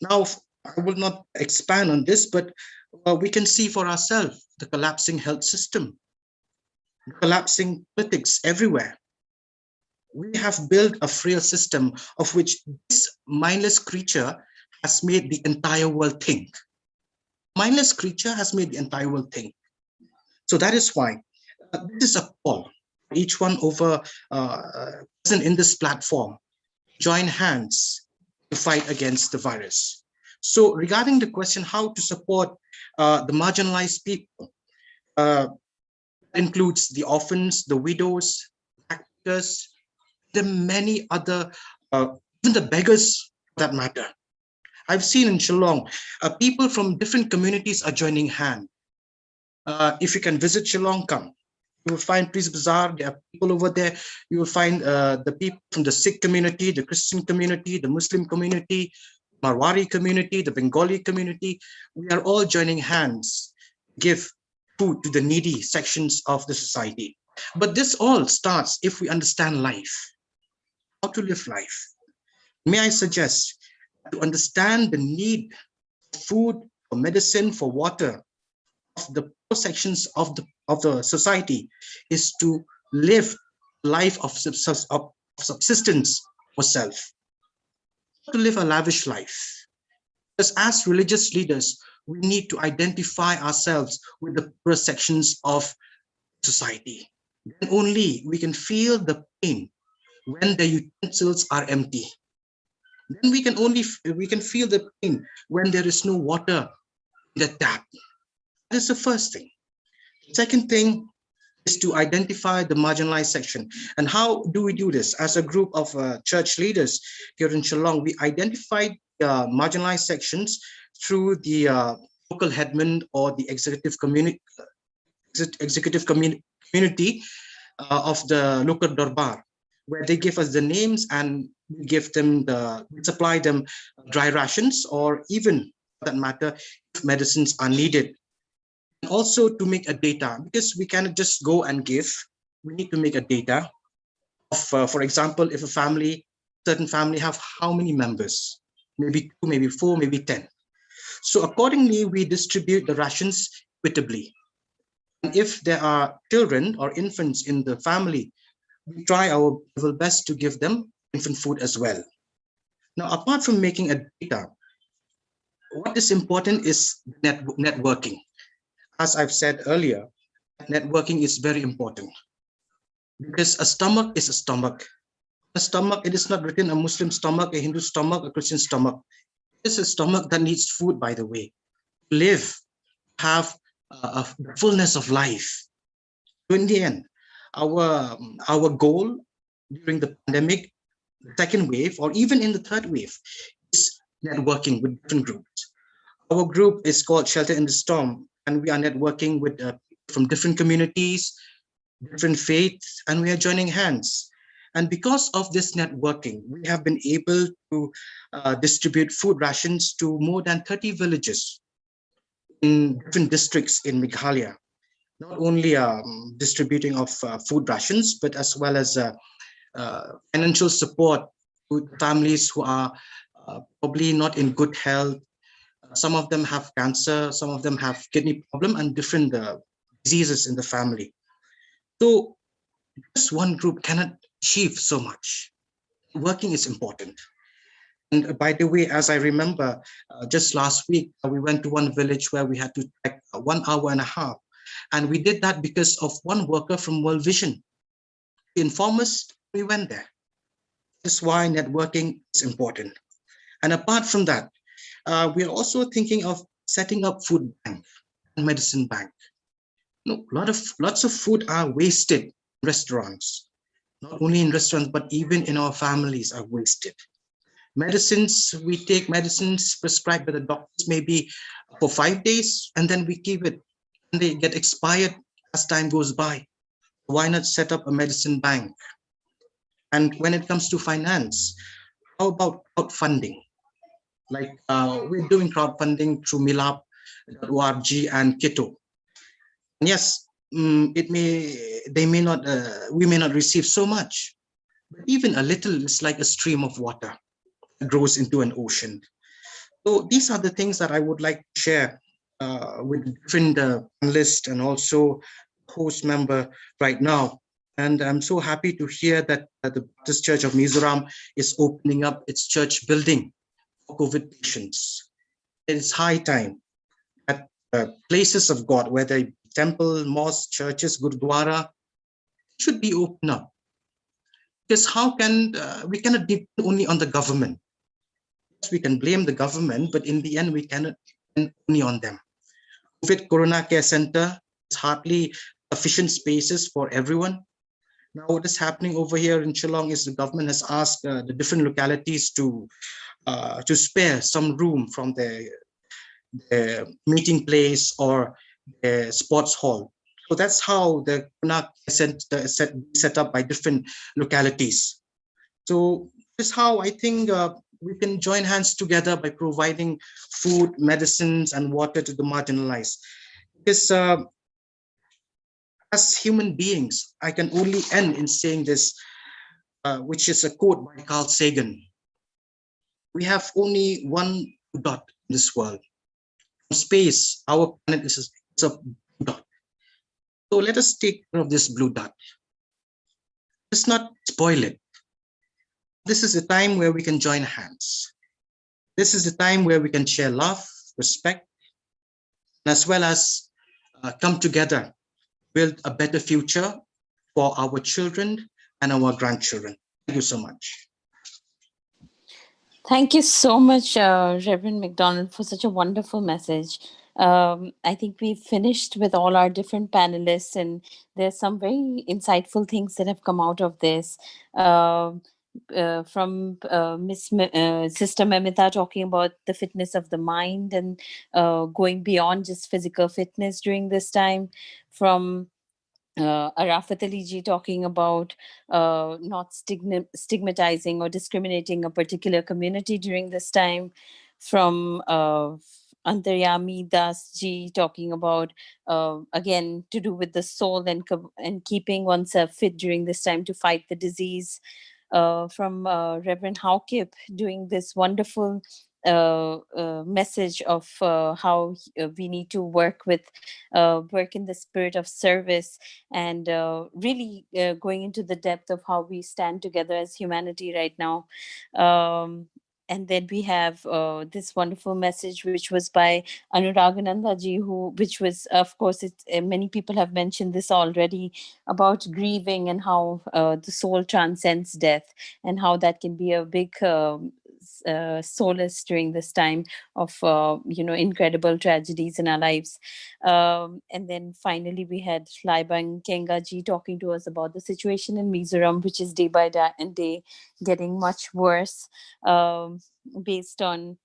Now, I will not expand on this, but we can see for ourselves the collapsing health system, collapsing politics everywhere. We have built a frail system of which this mindless creature has made the entire world think. Mindless creature has made the entire world think. So that is why this is a call for each one over present in this platform. Join hands to fight against the virus. So regarding the question how to support the marginalized people, includes the orphans, the widows, actors, the many other, even the beggars for that matter. I've seen in Shillong, people from different communities are joining hand. If you can visit Shillong, come. You will find Peace Bazaar, there are people over there. You will find the people from the Sikh community, the Christian community, the Muslim community, Marwari community, the Bengali community. We are all joining hands, give food to the needy sections of the society. But this all starts if we understand life, how to live life. May I suggest to understand the need for food, for medicine, for water of the poor sections of the society is to live life of subsistence for self, to live a lavish life. Because as religious leaders, we need to identify ourselves with the poor sections of society. Then only we can feel the pain when the utensils are empty. Then we can feel the pain when there is no water in the tap. That is the first thing. Second thing is to identify the marginalized section. And how do we do this? As a group of church leaders here in Shillong, we identified marginalized sections through the local headman or the executive community of the local darbar, where they give us the names and we supply them dry rations, or even for that matter, if medicines are needed. And also to make a data, because we cannot just go and give, we need to make a data of, for example, if certain family have how many members, maybe 2, maybe 4, maybe 10. So accordingly, we distribute the rations equitably. And if there are children or infants in the family, we try our level best to give them infant food as well. Now, apart from making a data, what is important is networking. As I've said earlier, networking is very important, because a stomach is a stomach. A stomach, it is not written a Muslim stomach, a Hindu stomach, a Christian stomach. It's a stomach that needs food, by the way. Live, have a fullness of life. So in the end, our goal during the pandemic, the second wave, or even in the third wave, is networking with different groups. Our group is called Shelter in the Storm, and we are networking with from different communities, different faiths, and we are joining hands. And because of this networking, we have been able to distribute food rations to more than 30 villages in different districts in Meghalaya. Not only distributing of food rations, but as well as financial support to families who are probably not in good health. Some of them have cancer, some of them have kidney problem and different diseases in the family. So just one group cannot achieve so much. Working is important. And by the way, as I remember, just last week, we went to one village where we had to trek 1 hour and a half. And we did that because of one worker from World Vision. He informed us, we went there. That's why networking is important. And apart from that, we're also thinking of setting up food bank and medicine bank. Lots of food are wasted in restaurants. Not only in restaurants, but even in our families are wasted. Medicines, we take medicines prescribed by the doctors maybe for 5 days, and then we keep it, and they get expired as time goes by. Why not set up a medicine bank? And when it comes to finance, how about crowdfunding? Like we're doing crowdfunding through milap.org and Kito. And yes, we may not receive so much, but even a little is like a stream of water that grows into an ocean. So these are the things that I would like to share with different panelists and also host member right now. And I'm so happy to hear that the Baptist Church of Mizoram is opening up its church building for COVID patients. It is high time that places of God, whether it be temple, mosque, churches, gurdwara, should be opened up. Because how can we cannot depend only on the government? Yes, we can blame the government, but in the end, we cannot depend only on them. COVID Corona Care Center is hardly sufficient spaces for everyone. Now, what is happening over here in Shillong is the government has asked the different localities to spare some room from the meeting place or the sports hall. So that's how the Corona Care Center is set up by different localities. So this is how I think we can join hands together by providing food, medicines, and water to the marginalized. Because as human beings, I can only end in saying this, which is a quote by Carl Sagan. We have only one dot in this world. Space, our planet is a blue dot. So let us take care of this blue dot. Let's not spoil it. This is a time where we can join hands. This is a time where we can share love, respect, as well as come together, build a better future for our children and our grandchildren. Thank you so much.
Thank you so much, Reverend McDonald, for such a wonderful message. I think we've finished with all our different panelists, and there's some very insightful things that have come out of this. From Sister Memita talking about the fitness of the mind and going beyond just physical fitness during this time. From Arafat Ali ji talking about not stigmatizing or discriminating a particular community during this time. From Antaryami Das ji talking about, again, to do with the soul and keeping oneself fit during this time to fight the disease. From Reverend Haukip doing this wonderful message of how we need to work in the spirit of service, and really going into the depth of how we stand together as humanity right now. And then we have this wonderful message, which was by Anuragananda ji, which was, of course, many people have mentioned this already, about grieving and how the soul transcends death, and how that can be a big solace during this time of incredible tragedies in our lives. And then finally we had Laibang Kenga ji talking to us about the situation in Mizoram, which is day by day getting much worse, based on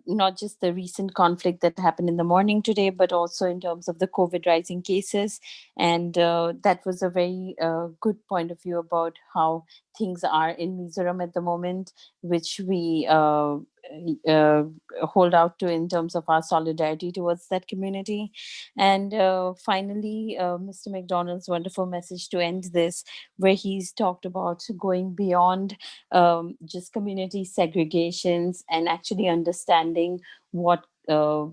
not just the recent conflict that happened in the morning today, but also in terms of the COVID rising cases. And that was a very good point of view about how things are in Mizoram at the moment, which we hold out to in terms of our solidarity towards that community. And finally, Mr. McDonald's wonderful message to end this, where he's talked about going beyond just community segregations and actually understanding what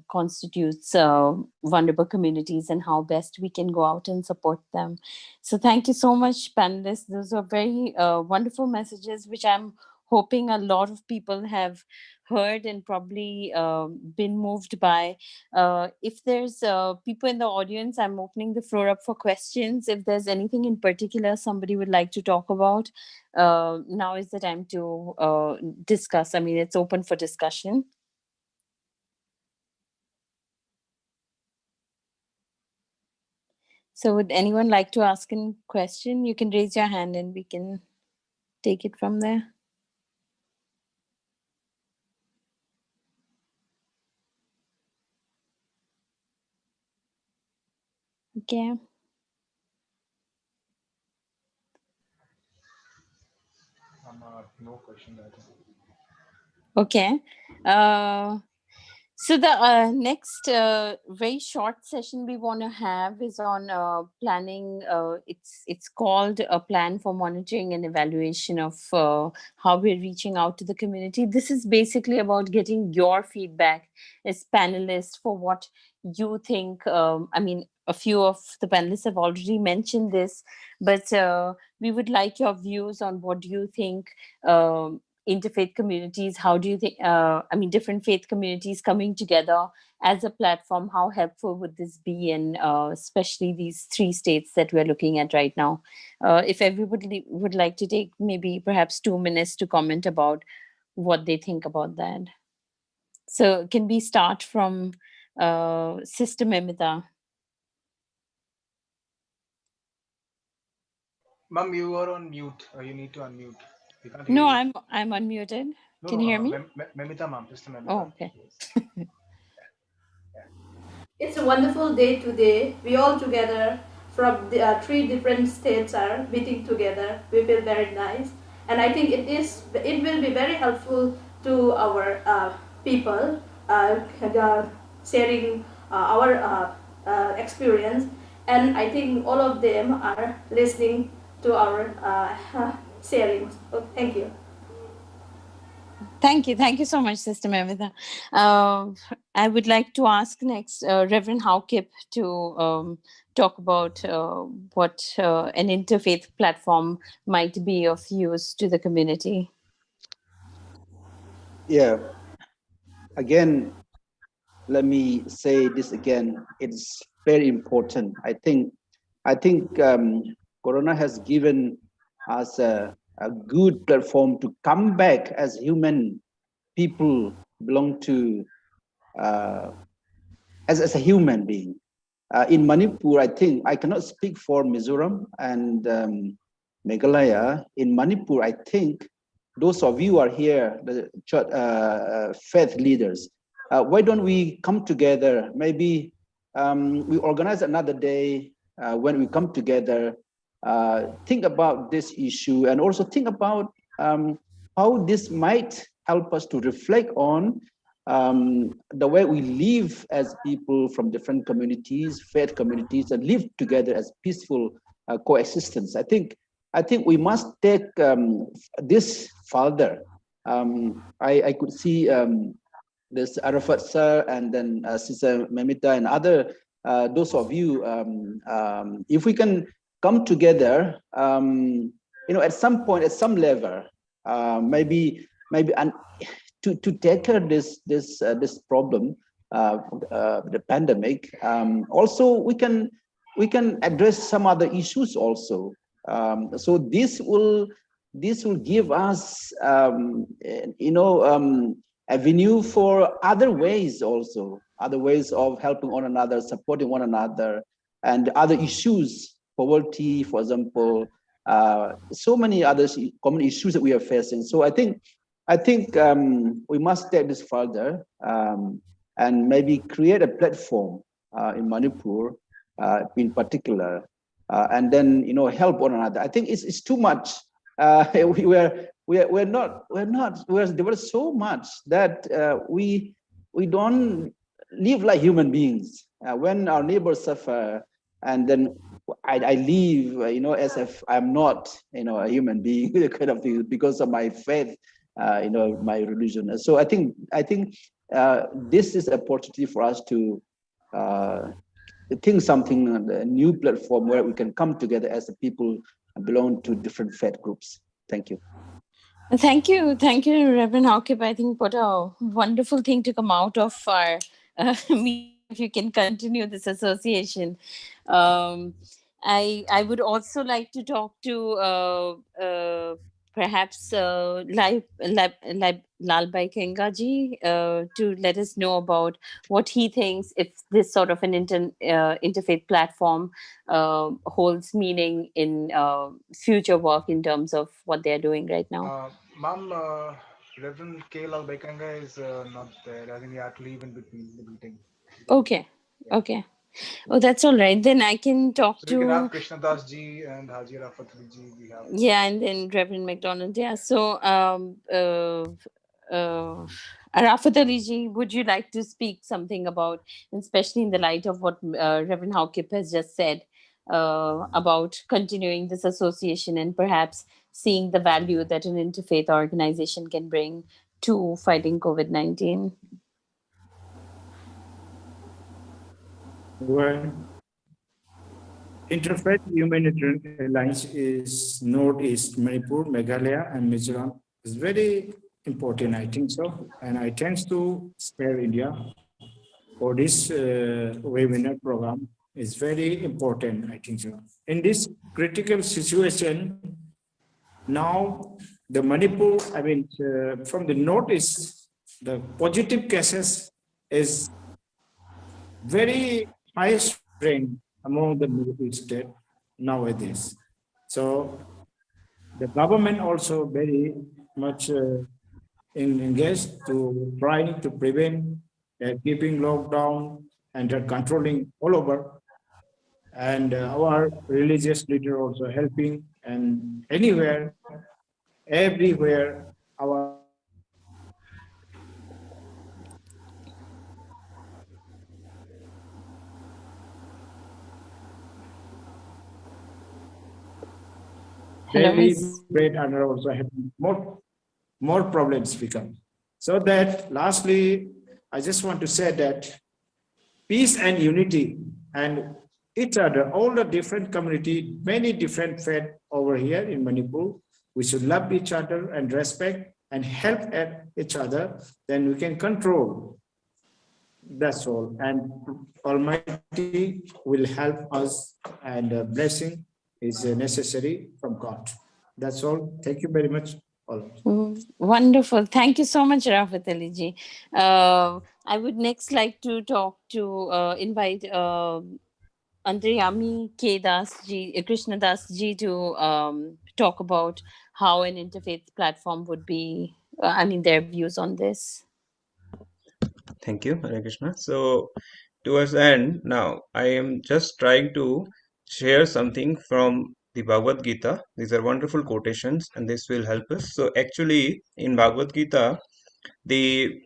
constitutes vulnerable communities and how best we can go out and support them. So thank you so much, panelists. Those are very wonderful messages, which I'm hoping a lot of people have heard and probably been moved by. If there's people in the audience, I'm opening the floor up for questions. If there's anything in particular somebody would like to talk about, now is the time to discuss. I mean, it's open for discussion. So would anyone like to ask a question? You can raise your hand and we can take it from there. Okay.
No question.
Okay. So the next very short session we want to have is on planning. It's called a plan for monitoring and evaluation of how we're reaching out to the community. This is basically about getting your feedback as panelists for what you think, I mean, a few of the panelists have already mentioned this, but we would like your views on what do you think interfaith communities, how do you think, I mean, different faith communities coming together as a platform, how helpful would this be in especially these 3 states that we're looking at right now? If everybody would like to take maybe perhaps 2 minutes to comment about what they think about that. So can we start from Sister Memita?
Ma'am, you are on mute. You need to unmute. We can't hear
No,
you.
I'm unmuted.
No,
Can
no,
you hear me?
Memita, ma'am, Sister Memita.
Oh, okay.
Yes.
It's a wonderful day today. We all together from the 3 different states are meeting together. We feel very nice, and I think it will be very helpful to our people sharing our experience, and I think all of them are listening to our sharings. So thank you.
Thank you so much, Sister Memita. I would like to ask next Reverend Haukip to talk about what an interfaith platform might be of use to the community.
Yeah. Again, let me say this again. It's very important. I think Corona has given us a good platform to come back as human people, belong to as a human being. In Manipur, I think I cannot speak for Mizoram and Meghalaya. In Manipur, I think those of you are here, the church, faith leaders. Why don't we come together? Maybe we organize another day when we come together, think about this issue, and also think about how this might help us to reflect on the way we live as people from different communities, faith communities, and live together as peaceful coexistence. I think we must take this further. I could see this Arafat sir and then Sister Memita and other those of you. If we can come together, at some point, at some level, maybe to tackle this problem, the pandemic. Also, we can address some other issues also. So this will give us avenue for other ways also, other ways of helping one another, supporting one another, and other issues, poverty, for example, so many other common issues that we are facing. So I think we must take this further and maybe create a platform in Manipur, in particular, and then help one another. I think it's too much. We're developed so much that we don't live like human beings. When our neighbors suffer, and then I live, as if I'm not, a human being, kind of thing, because of my faith, my religion. So I think this is an opportunity for us to think something, a new platform where we can come together as the people belong to different faith groups. Thank you.
Thank you, Reverend Haukip. I think what a wonderful thing to come out of our meeting. If you can continue this association. I would also like to talk to perhaps Lalbhai Kengaji to let us know about what he thinks if this sort of an interfaith platform holds meaning in future work in terms of what they're doing right now.
Ma'am, Reverend K. Lal Bekanga is not there. I think he had to leave in between the meeting.
Okay. Yeah. Okay. Oh, that's all right. Then I can talk
so we can have Krishna Das ji and Haji Rafat Ali ji. We have.
Yeah, and then Reverend McDonald. Yeah. So, Rafat Ali ji, would you like to speak something about, especially in the light of what Reverend Haukip has just said about continuing this association and perhaps seeing the value that an interfaith organization can bring to fighting COVID-19?
Well, Interfaith Humanitarian Alliance is Northeast Manipur, Meghalaya, and Mizoram. It's very important, I think so. And I thanks to Spare India for this webinar program. It's very important, I think so. In this critical situation, now the Manipur, from the Northeast, the positive cases is very high strain among the military state nowadays. So the government also very much engaged to trying to prevent keeping lockdown and controlling all over. And our religious leader also helping, and anywhere, everywhere, our
Hello,
very
Ms.
great and are also having more problems become. So that lastly, I just want to say that peace and unity and each other, all the different community, many different faith over here in Manipur, we should love each other and respect and help at each other, then we can control. That's all. And Almighty will help us, and blessing is necessary from God. That's all. Thank you very much. All.
Wonderful. Thank you so much, Rafat Ali ji. I would next like to invite Antaryami K. Das ji, Krishna Das ji to talk about how an interfaith platform would be, their views on this.
Thank you, Hare Krishna. So, towards the end, now I am just trying to share something from the Bhagavad-Gita. These are wonderful quotations, and this will help us. So, actually, in Bhagavad-Gita, the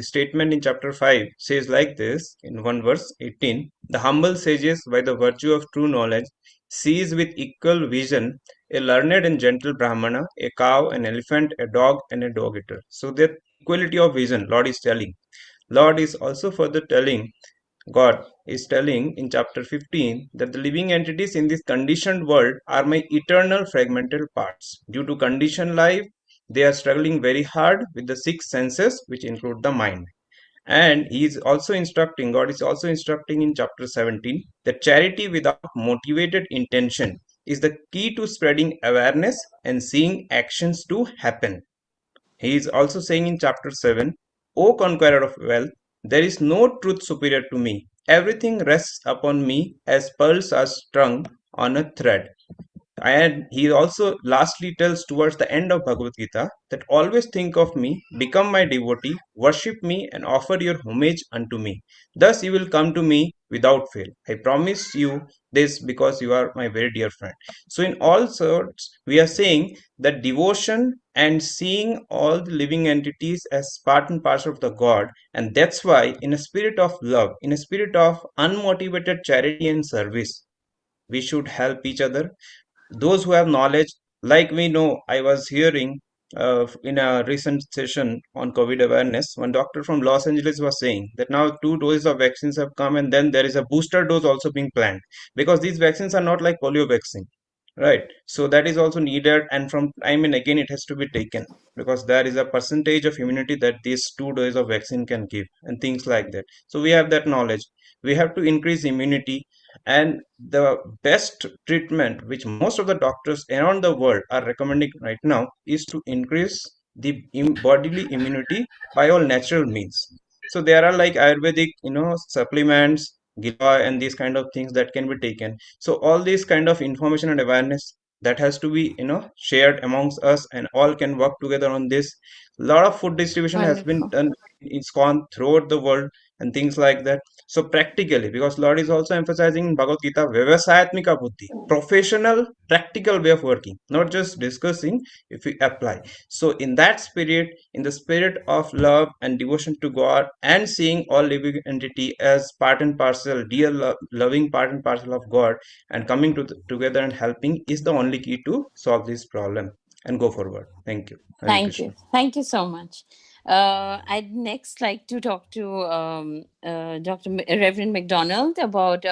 statement in chapter 5 says like this in 1 verse 18: the humble sages, by the virtue of true knowledge, sees with equal vision a learned and gentle brahmana, a cow, an elephant, a dog, and a dog eater. So that equality of vision, Lord is telling. Lord is also further telling, God is telling in chapter 15 that the living entities in this conditioned world are my eternal fragmental parts. Due to conditioned life, they are struggling very hard with the six senses, which include the mind. And he is also instructing, God is also instructing in chapter 17 that charity without motivated intention is the key to spreading awareness and seeing actions to happen. He is also saying in chapter 7, O conqueror of wealth, there is no truth superior to me. Everything rests upon me as pearls are strung on a thread. And he also lastly tells towards the end of Bhagavad Gita that always think of me, become my devotee, worship me, and offer your homage unto me. Thus you will come to me without fail. I promise you this because you are my very dear friend. So in all sorts, we are saying that devotion and seeing all the living entities as part and parcel of the God, and that's why in a spirit of love, in a spirit of unmotivated charity and service, we should help each other. Those who have knowledge, like we know, I was hearing in a recent session on COVID awareness, one doctor from Los Angeles was saying that now 2 doses of vaccines have come, and then there is a booster dose also being planned, because these vaccines are not like polio vaccine, right? So that is also needed, and from time and again it has to be taken, because there is a percentage of immunity that these 2 doses of vaccine can give, and things like that. So we have that knowledge. We have to increase immunity, and the best treatment which most of the doctors around the world are recommending right now is to increase the bodily immunity by all natural means. So there are like Ayurvedic, supplements, giloy, and these kind of things that can be taken. So all these kind of information and awareness that has to be, shared amongst us, and all can work together on this. A lot of food distribution has been
Wonderful.
done. It's gone throughout the world and things like that. So practically, because Lord is also emphasizing in Bhagavad Gita, Vyavasayatmika Buddhi, professional, practical way of working, not just discussing, if we apply. So in that spirit, in the spirit of love and devotion to God, and seeing all living entity as part and parcel, dear loving part and parcel of God, and coming together and helping is the only key to solve this problem and go forward. Thank you. Hare
Thank
Krishna.
you. Thank you so much. I'd next like to talk to Reverend McDonald about,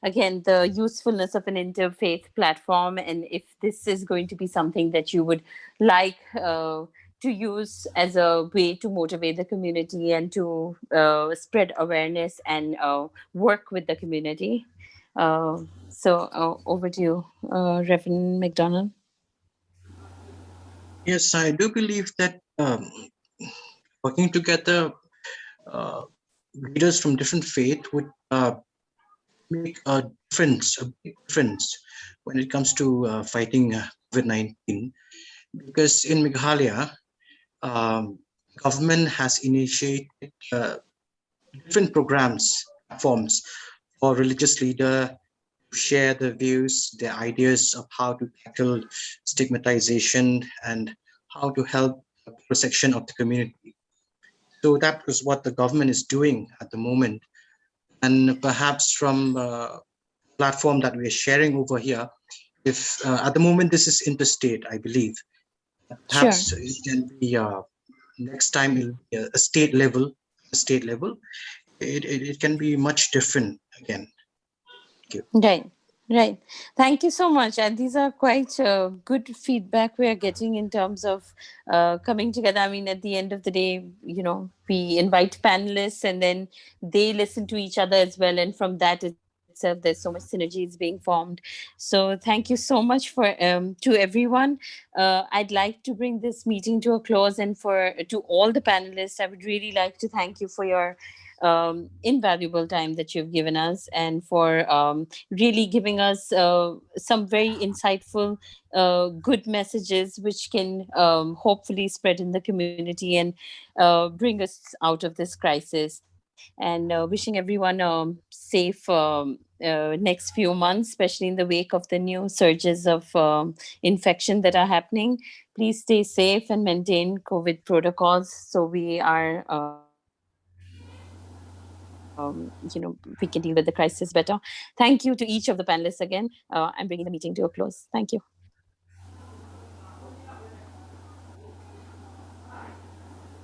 again, the usefulness of an interfaith platform, and if this is going to be something that you would like to use as a way to motivate the community and to spread awareness and work with the community. So over to you, Reverend McDonald.
Yes, I do believe that working together, leaders from different faith would make a difference, a big difference when it comes to fighting COVID-19. Because in Meghalaya, government has initiated different programs, forms for religious leader to share their views, their ideas of how to tackle stigmatization and how to help a section of the community. So that is what the government is doing at the moment. And perhaps from platform that we are sharing over here, if at the moment this is interstate, I believe,
Sure.
perhaps it can be next time it'll be a state level, it can be much different again. Thank you.
Right, right. Thank you so much. And these are quite good feedback we are getting in terms of coming together. I mean, at the end of the day, we invite panelists and then they listen to each other as well. And from that itself, there's so much synergies being formed. So thank you so much for to everyone. I'd like to bring this meeting to a close, and to all the panelists, I would really like to thank you for your invaluable time that you've given us, and for really giving us some very insightful, good messages which can hopefully spread in the community and bring us out of this crisis. And wishing everyone safe next few months, especially in the wake of the new surges of infection that are happening. Please stay safe and maintain COVID protocols so we are we can deal with the crisis better. Thank you to each of the panelists again. I'm bringing the meeting to a close. Thank you.